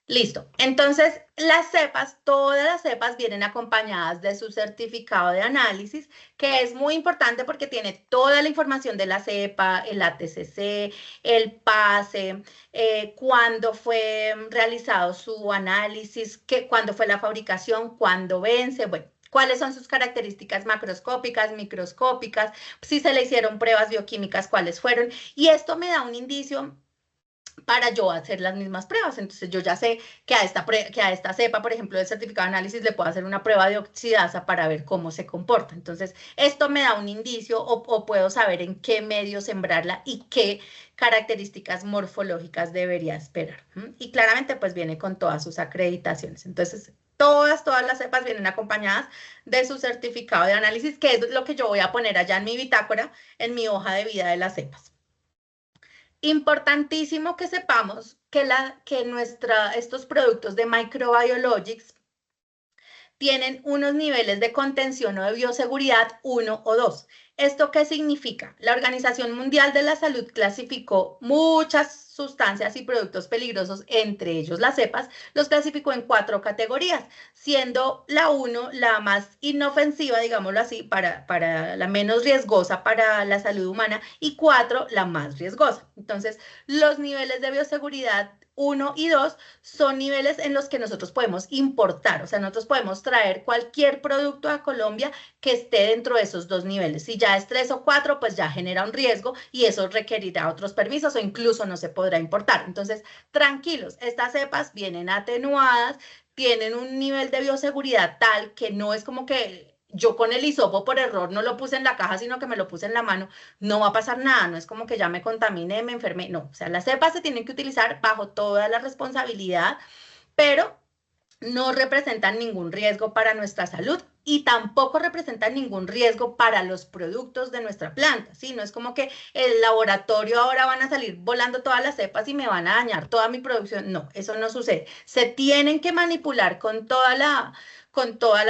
Listo. Entonces, las cepas, todas las cepas vienen acompañadas de su certificado de análisis, que es muy importante porque tiene toda la información de la cepa, el ATCC, el PASE, cuándo fue realizado su análisis, cuándo fue la fabricación, cuándo vence, bueno, cuáles son sus características macroscópicas, microscópicas, si se le hicieron pruebas bioquímicas, cuáles fueron. Y esto me da un indicio para yo hacer las mismas pruebas. Entonces yo ya sé que a esta cepa, por ejemplo, del certificado de análisis, le puedo hacer una prueba de oxidasa para ver cómo se comporta. Entonces esto me da un indicio o puedo saber en qué medio sembrarla y qué características morfológicas debería esperar. Y claramente pues viene con todas sus acreditaciones. Entonces todas las cepas vienen acompañadas de su certificado de análisis, que es lo que yo voy a poner allá en mi bitácora, en mi hoja de vida de las cepas. Importantísimo que sepamos que estos productos de microbiologics tienen unos niveles de contención o de bioseguridad 1 o 2. ¿Esto qué significa? La Organización Mundial de la Salud clasificó muchas sustancias y productos peligrosos, entre ellos las cepas, los clasificó en 4 categorías, siendo la 1 la más inofensiva, digámoslo así, para la menos riesgosa para la salud humana, y 4 la más riesgosa. Entonces, los niveles de bioseguridad 1 y 2 son niveles en los que nosotros podemos importar, o sea, nosotros podemos traer cualquier producto a Colombia que esté dentro de esos 2 niveles. Si ya es 3 o 4, pues ya genera un riesgo y eso requerirá otros permisos o incluso no se podrá importar. Entonces, tranquilos, estas cepas vienen atenuadas, tienen un nivel de bioseguridad tal que no es como que yo con el hisopo por error no lo puse en la caja, sino que me lo puse en la mano, no va a pasar nada, no es como que ya me contaminé, me enfermé, no, o sea, las cepas se tienen que utilizar bajo toda la responsabilidad, pero no representan ningún riesgo para nuestra salud y tampoco representan ningún riesgo para los productos de nuestra planta, ¿sí? No es como que el laboratorio ahora van a salir volando todas las cepas y me van a dañar toda mi producción. No, eso no sucede. Se tienen que manipular con toda la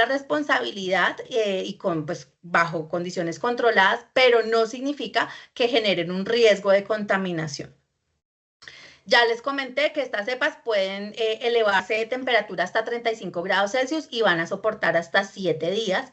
responsabilidad y pues, bajo condiciones controladas, pero no significa que generen un riesgo de contaminación. Ya les comenté que estas cepas pueden elevarse de temperatura hasta 35 grados Celsius y van a soportar hasta 7 días.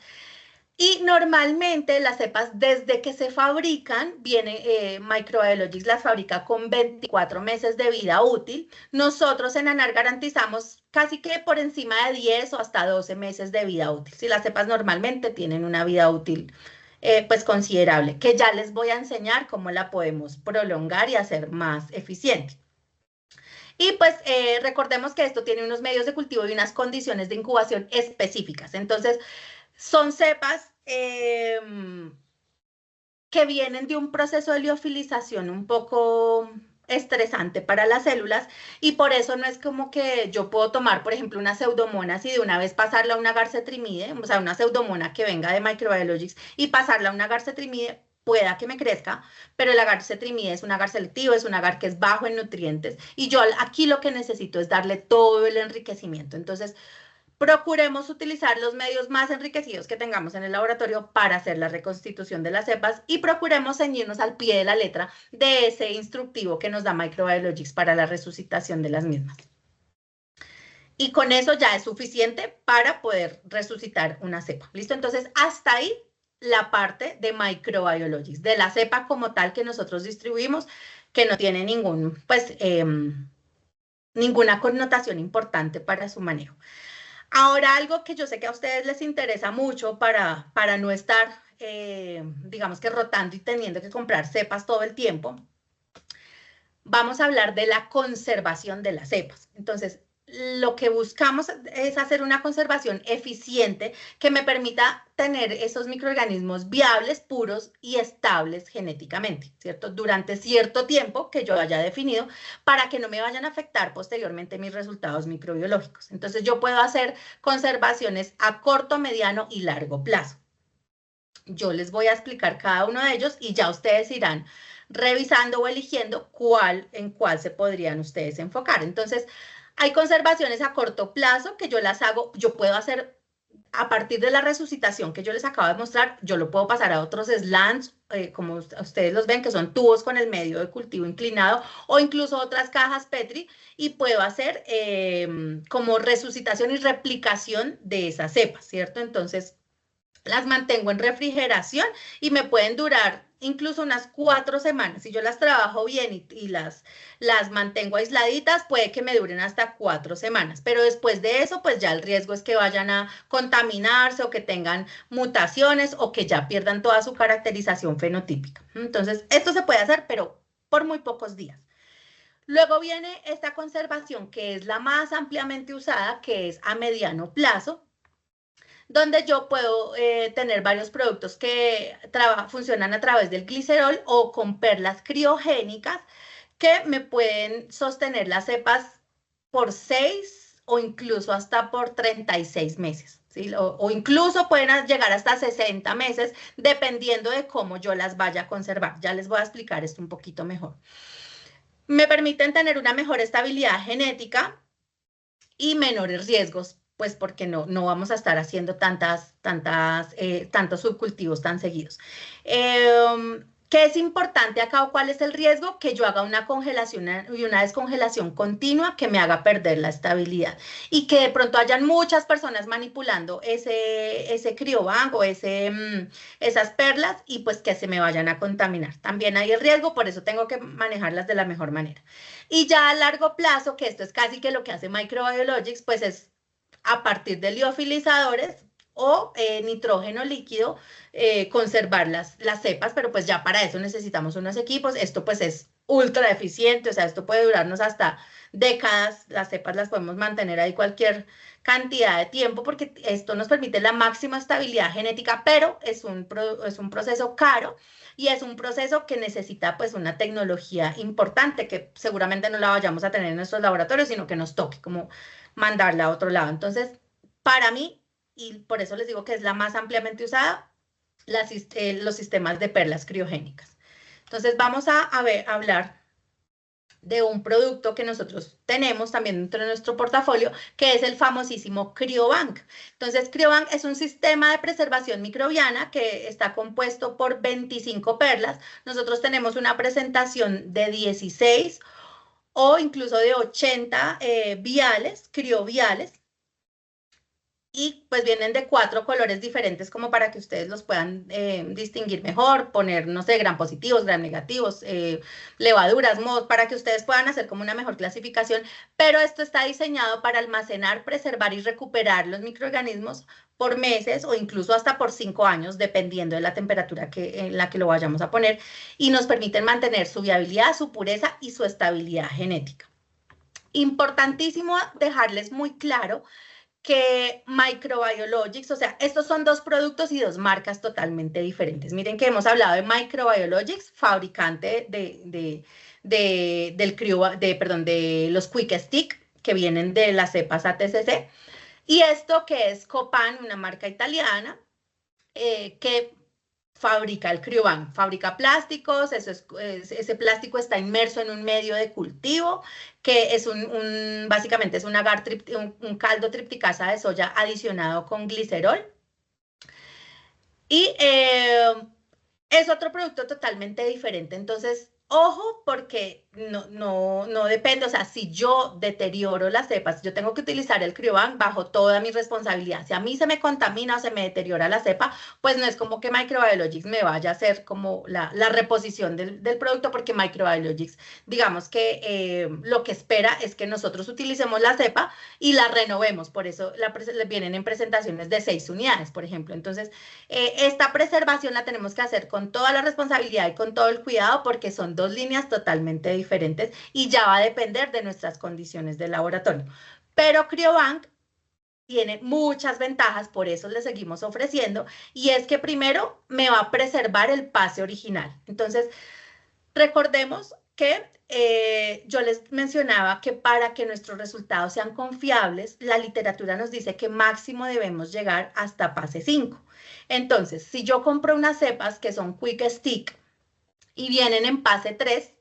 Y normalmente las cepas desde que se fabrican, Microbiologics las fabrica con 24 meses de vida útil. Nosotros en ANAR garantizamos casi que por encima de 10 o hasta 12 meses de vida útil. Si las cepas normalmente tienen una vida útil pues considerable, que ya les voy a enseñar cómo la podemos prolongar y hacer más eficiente. Y pues recordemos que esto tiene unos medios de cultivo y unas condiciones de incubación específicas. Entonces, son cepas que vienen de un proceso de liofilización un poco estresante para las células y por eso no es como que yo puedo tomar, por ejemplo, una pseudomonas y de una vez pasarla a una garcetrimide, o sea, una pseudomona que venga de Microbiologics y pasarla a una garcetrimide, pueda que me crezca, pero el agar cetrimide es un agar selectivo, es un agar que es bajo en nutrientes y yo aquí lo que necesito es darle todo el enriquecimiento. Entonces, procuremos utilizar los medios más enriquecidos que tengamos en el laboratorio para hacer la reconstitución de las cepas y procuremos ceñirnos al pie de la letra de ese instructivo que nos da Microbiologics para la resucitación de las mismas. Y con eso ya es suficiente para poder resucitar una cepa. ¿Listo? Entonces, hasta ahí la parte de Microbiologics, de la cepa como tal que nosotros distribuimos, que no tiene ningún, pues, ninguna connotación importante para su manejo. Ahora, algo que yo sé que a ustedes les interesa mucho para no estar, digamos que rotando y teniendo que comprar cepas todo el tiempo, vamos a hablar de la conservación de las cepas. Entonces, lo que buscamos es hacer una conservación eficiente que me permita tener esos microorganismos viables, puros y estables genéticamente, ¿cierto? Durante cierto tiempo que yo haya definido para que no me vayan a afectar posteriormente mis resultados microbiológicos. Entonces, yo puedo hacer conservaciones a corto, mediano y largo plazo. Yo les voy a explicar cada uno de ellos y ya ustedes irán revisando o eligiendo en cuál se podrían ustedes enfocar. Entonces, hay conservaciones a corto plazo que yo las hago, yo puedo hacer a partir de la resucitación que yo les acabo de mostrar, yo lo puedo pasar a otros slants, como ustedes los ven, que son tubos con el medio de cultivo inclinado, o incluso otras cajas Petri, y puedo hacer como resucitación y replicación de esas cepas, ¿cierto? Entonces, las mantengo en refrigeración y me pueden durar incluso unas 4 semanas. Si yo las trabajo bien y las mantengo aisladitas, puede que me duren hasta 4 semanas. Pero después de eso, pues ya el riesgo es que vayan a contaminarse o que tengan mutaciones o que ya pierdan toda su caracterización fenotípica. Entonces, esto se puede hacer, pero por muy pocos días. Luego viene esta conservación que es la más ampliamente usada, que es a mediano plazo, donde yo puedo tener varios productos que funcionan a través del glicerol o con perlas criogénicas que me pueden sostener las cepas por 6 o incluso hasta por 36 meses. ¿Sí? O incluso pueden llegar hasta 60 meses, dependiendo de cómo yo las vaya a conservar. Ya les voy a explicar esto un poquito mejor. Me permiten tener una mejor estabilidad genética y menores riesgos, pues porque no vamos a estar haciendo tantos subcultivos tan seguidos. ¿Qué es importante acá o cuál es el riesgo? Que yo haga una congelación y una descongelación continua que me haga perder la estabilidad y que de pronto hayan muchas personas manipulando ese criobank o esas perlas y pues que se me vayan a contaminar. También hay el riesgo, por eso tengo que manejarlas de la mejor manera. Y ya a largo plazo, que esto es casi que lo que hace Microbiologics, pues es a partir de liofilizadores o nitrógeno líquido, conservar las cepas, pero pues ya para eso necesitamos unos equipos. Esto pues es ultra eficiente, o sea, esto puede durarnos hasta décadas. Las cepas las podemos mantener ahí cualquier cantidad de tiempo porque esto nos permite la máxima estabilidad genética, pero es un proceso caro y es un proceso que necesita pues una tecnología importante que seguramente no la vayamos a tener en nuestros laboratorios, sino que nos toque como mandarla a otro lado. Entonces, para mí, y por eso les digo que es la más ampliamente usada, los sistemas de perlas criogénicas. Entonces, vamos a hablar de un producto que nosotros tenemos también dentro de nuestro portafolio, que es el famosísimo Criobank. Entonces, Criobank es un sistema de preservación microbiana que está compuesto por 25 perlas. Nosotros tenemos una presentación de 16 o incluso de 80 viales, crioviales, y pues vienen de 4 colores diferentes como para que ustedes los puedan distinguir mejor, poner, no sé, gram positivos, gram negativos, levaduras, mods, para que ustedes puedan hacer como una mejor clasificación, pero esto está diseñado para almacenar, preservar y recuperar los microorganismos por meses o incluso hasta por 5 años, dependiendo de la temperatura en la que lo vayamos a poner, y nos permiten mantener su viabilidad, su pureza y su estabilidad genética. Importantísimo dejarles muy claro que Microbiologics, o sea, estos son 2 productos y 2 marcas totalmente diferentes. Miren que hemos hablado de Microbiologics, fabricante de los Quick Stick, que vienen de las cepas ATCC, y esto que es Copan, una marca italiana, que fabrica el criobank, fabrica plásticos, ese plástico está inmerso en un medio de cultivo, que es básicamente es un caldo tripticasa de soya adicionado con glicerol. Y es otro producto totalmente diferente. Entonces, ojo, porque no depende, o sea, si yo deterioro las cepas, yo tengo que utilizar el criobank bajo toda mi responsabilidad. Si a mí se me contamina o se me deteriora la cepa, pues no es como que Microbiologics me vaya a hacer como la reposición del producto, porque Microbiologics, digamos que lo que espera es que nosotros utilicemos la cepa y la renovemos. Por eso vienen en presentaciones de 6 unidades, por ejemplo. Entonces, esta preservación la tenemos que hacer con toda la responsabilidad y con todo el cuidado, porque son dos líneas totalmente diferentes y ya va a depender de nuestras condiciones de laboratorio. Pero Criobank tiene muchas ventajas, por eso le seguimos ofreciendo, y es que primero me va a preservar el pase original. Entonces, recordemos que yo les mencionaba que para que nuestros resultados sean confiables, la literatura nos dice que máximo debemos llegar hasta pase 5. Entonces, si yo compro unas cepas que son Quick Stick y vienen en pase 3,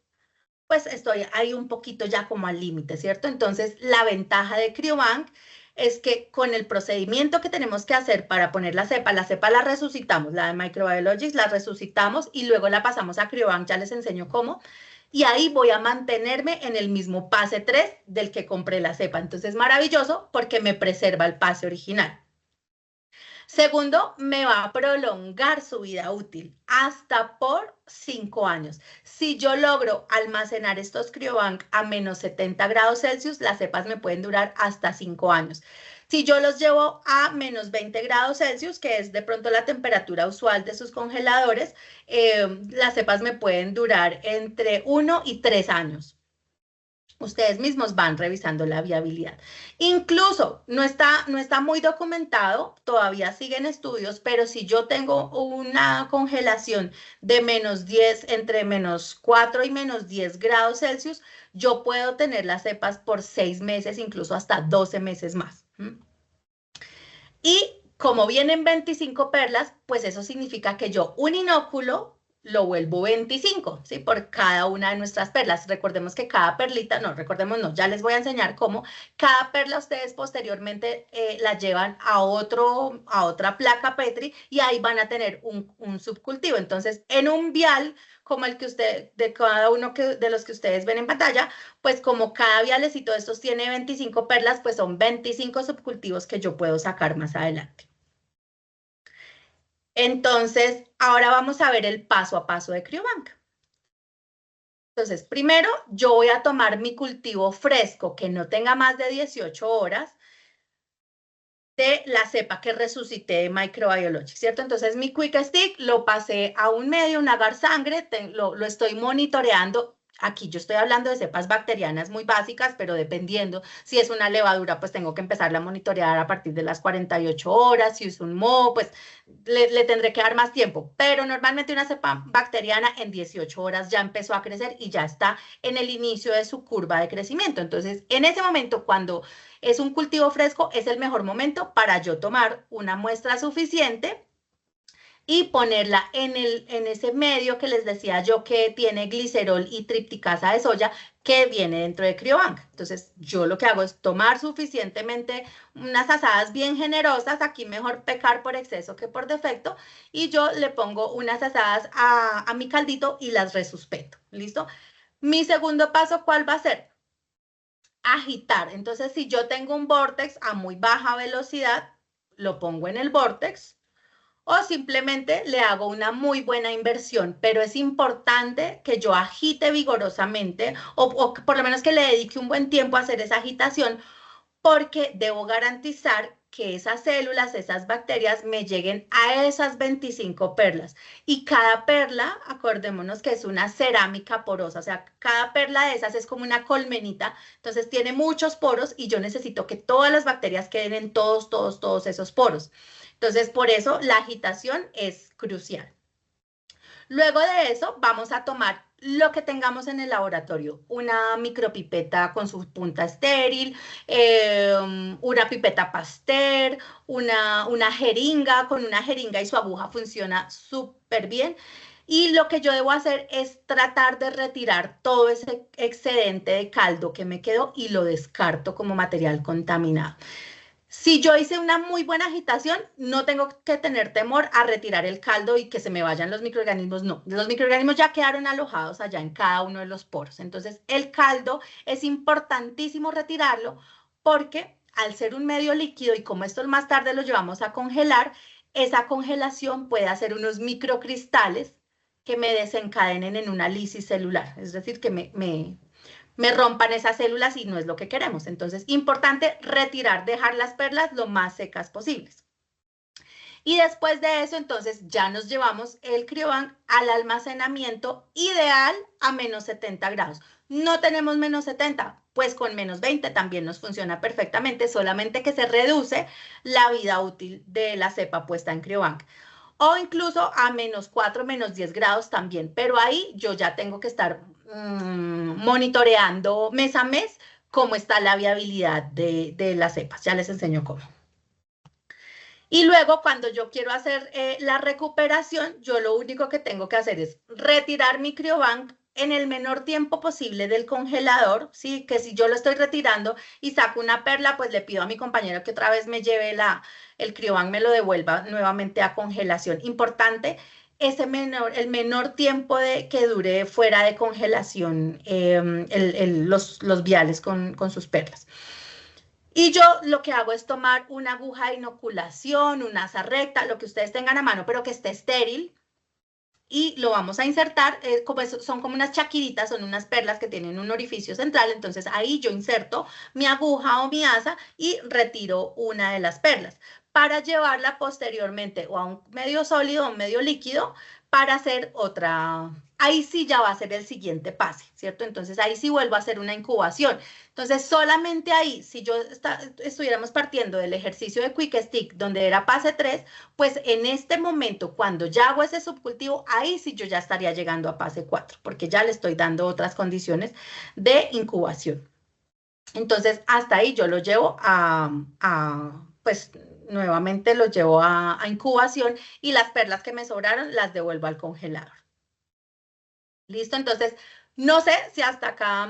pues estoy ahí un poquito ya como al límite, ¿cierto? Entonces, la ventaja de Criobank es que con el procedimiento que tenemos que hacer para poner la cepa la resucitamos, la de Microbiologics la resucitamos y luego la pasamos a Criobank, ya les enseño cómo, y ahí voy a mantenerme en el mismo pase 3 del que compré la cepa. Entonces, maravilloso porque me preserva el pase original. Segundo, me va a prolongar su vida útil hasta por 5 años. Si yo logro almacenar estos criobank a menos 70 grados Celsius, las cepas me pueden durar hasta 5 años. Si yo los llevo a menos 20 grados Celsius, que es de pronto la temperatura usual de sus congeladores, las cepas me pueden durar entre 1 y 3 años. Ustedes mismos van revisando la viabilidad. Incluso no está muy documentado, todavía siguen estudios, pero si yo tengo una congelación de menos 10, entre menos 4 y menos 10 grados Celsius, yo puedo tener las cepas por 6 meses, incluso hasta 12 meses más. Y como vienen 25 perlas, pues eso significa que yo un inóculo lo vuelvo 25, ¿sí? Por cada una de nuestras perlas. Recordemos que cada perlita, ya les voy a enseñar cómo, cada perla ustedes posteriormente la llevan a otra placa Petri y ahí van a tener un subcultivo. Entonces, en un vial como el que de cada uno de los que ustedes ven en pantalla, pues como cada vialecito de estos tiene 25 perlas, pues son 25 subcultivos que yo puedo sacar más adelante. Entonces, ahora vamos a ver el paso a paso de Criobank. Entonces, primero yo voy a tomar mi cultivo fresco que no tenga más de 18 horas de la cepa que resucité de Microbiologics, ¿cierto? Entonces, mi Quick Stick lo pasé a un medio, un agar sangre, lo estoy monitoreando. Aquí yo estoy hablando de cepas bacterianas muy básicas, pero dependiendo si es una levadura, pues tengo que empezarla a monitorear a partir de las 48 horas. Si es un moho, pues le tendré que dar más tiempo. Pero normalmente una cepa bacteriana en 18 horas ya empezó a crecer y ya está en el inicio de su curva de crecimiento. Entonces, en ese momento, cuando es un cultivo fresco, es el mejor momento para yo tomar una muestra suficiente y ponerla en ese medio que les decía yo que tiene glicerol y tripticasa de soya que viene dentro de Criobank. Entonces, yo lo que hago es tomar suficientemente unas asadas bien generosas, aquí mejor pecar por exceso que por defecto, y yo le pongo unas asadas a mi caldito y las resuspeto, ¿listo? Mi segundo paso, ¿cuál va a ser? Agitar. Entonces, si yo tengo un vortex a muy baja velocidad, lo pongo en el vortex, o simplemente le hago una muy buena inversión, pero es importante que yo agite vigorosamente o por lo menos que le dedique un buen tiempo a hacer esa agitación, porque debo garantizar que esas células, esas bacterias me lleguen a esas 25 perlas. Y cada perla, acordémonos que es una cerámica porosa, o sea, cada perla de esas es como una colmenita, entonces tiene muchos poros y yo necesito que todas las bacterias queden en todos esos poros. Entonces, por eso la agitación es crucial. Luego de eso, vamos a tomar lo que tengamos en el laboratorio, una micropipeta con su punta estéril, una pipeta Pasteur, una jeringa, con una jeringa y su aguja funciona súper bien. Y lo que yo debo hacer es tratar de retirar todo ese excedente de caldo que me quedó y lo descarto como material contaminado. Si yo hice una muy buena agitación, no tengo que tener temor a retirar el caldo y que se me vayan los microorganismos. No, los microorganismos ya quedaron alojados allá en cada uno de los poros. Entonces, el caldo es importantísimo retirarlo porque al ser un medio líquido y como esto más tarde lo llevamos a congelar, esa congelación puede hacer unos microcristales que me desencadenen en una lisis celular. Es decir, que me rompan esas células y no es lo que queremos. Entonces, importante retirar, dejar las perlas lo más secas posibles. Y después de eso, entonces, ya nos llevamos el cryobank al almacenamiento ideal a menos 70 grados. No tenemos menos 70, pues con menos 20 también nos funciona perfectamente, solamente que se reduce la vida útil de la cepa puesta en cryobank. O incluso a menos 4, menos 10 grados también, pero ahí yo ya tengo que estar monitoreando mes a mes cómo está la viabilidad de las cepas. Ya les enseño cómo. Y luego cuando yo quiero hacer la recuperación, yo lo único que tengo que hacer es retirar mi cryobank en el menor tiempo posible del congelador, ¿sí? Que si yo lo estoy retirando y saco una perla, pues le pido a mi compañero que otra vez me lleve el cryobank, me lo devuelva nuevamente a congelación. Importante, el menor tiempo que dure fuera de congelación los viales con sus perlas. Y yo lo que hago es tomar una aguja de inoculación, una asa recta, lo que ustedes tengan a mano, pero que esté estéril. Y lo vamos a insertar, son como unas chaquiritas, son unas perlas que tienen un orificio central. Entonces ahí yo inserto mi aguja o mi asa y retiro una de las perlas para llevarla posteriormente o a un medio sólido o un medio líquido para hacer otra. Ahí sí ya va a ser el siguiente pase, ¿cierto? Entonces ahí sí vuelvo a hacer una incubación. Entonces solamente ahí, si yo estuviéramos partiendo del ejercicio de Quick Stick, donde era pase 3, pues en este momento, cuando ya hago ese subcultivo, ahí sí yo ya estaría llegando a pase 4, porque ya le estoy dando otras condiciones de incubación. Entonces, hasta ahí yo lo llevo pues nuevamente lo llevo a incubación y las perlas que me sobraron las devuelvo al congelador. ¿Listo? Entonces, no sé si hasta acá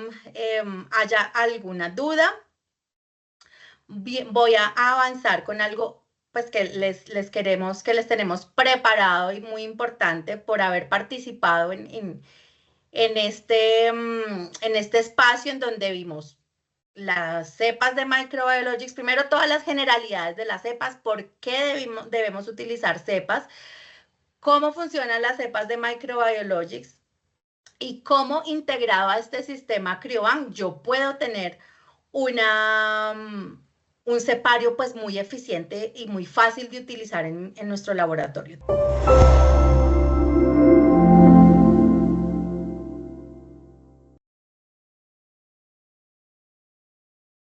haya alguna duda. Bien, voy a avanzar con algo pues que les tenemos preparado y muy importante por haber participado en este espacio en donde vimos las cepas de Microbiologics, primero todas las generalidades de las cepas, por qué debemos utilizar cepas, cómo funcionan las cepas de Microbiologics y cómo integrado a este sistema cryobank yo puedo tener un cepario pues muy eficiente y muy fácil de utilizar en nuestro laboratorio.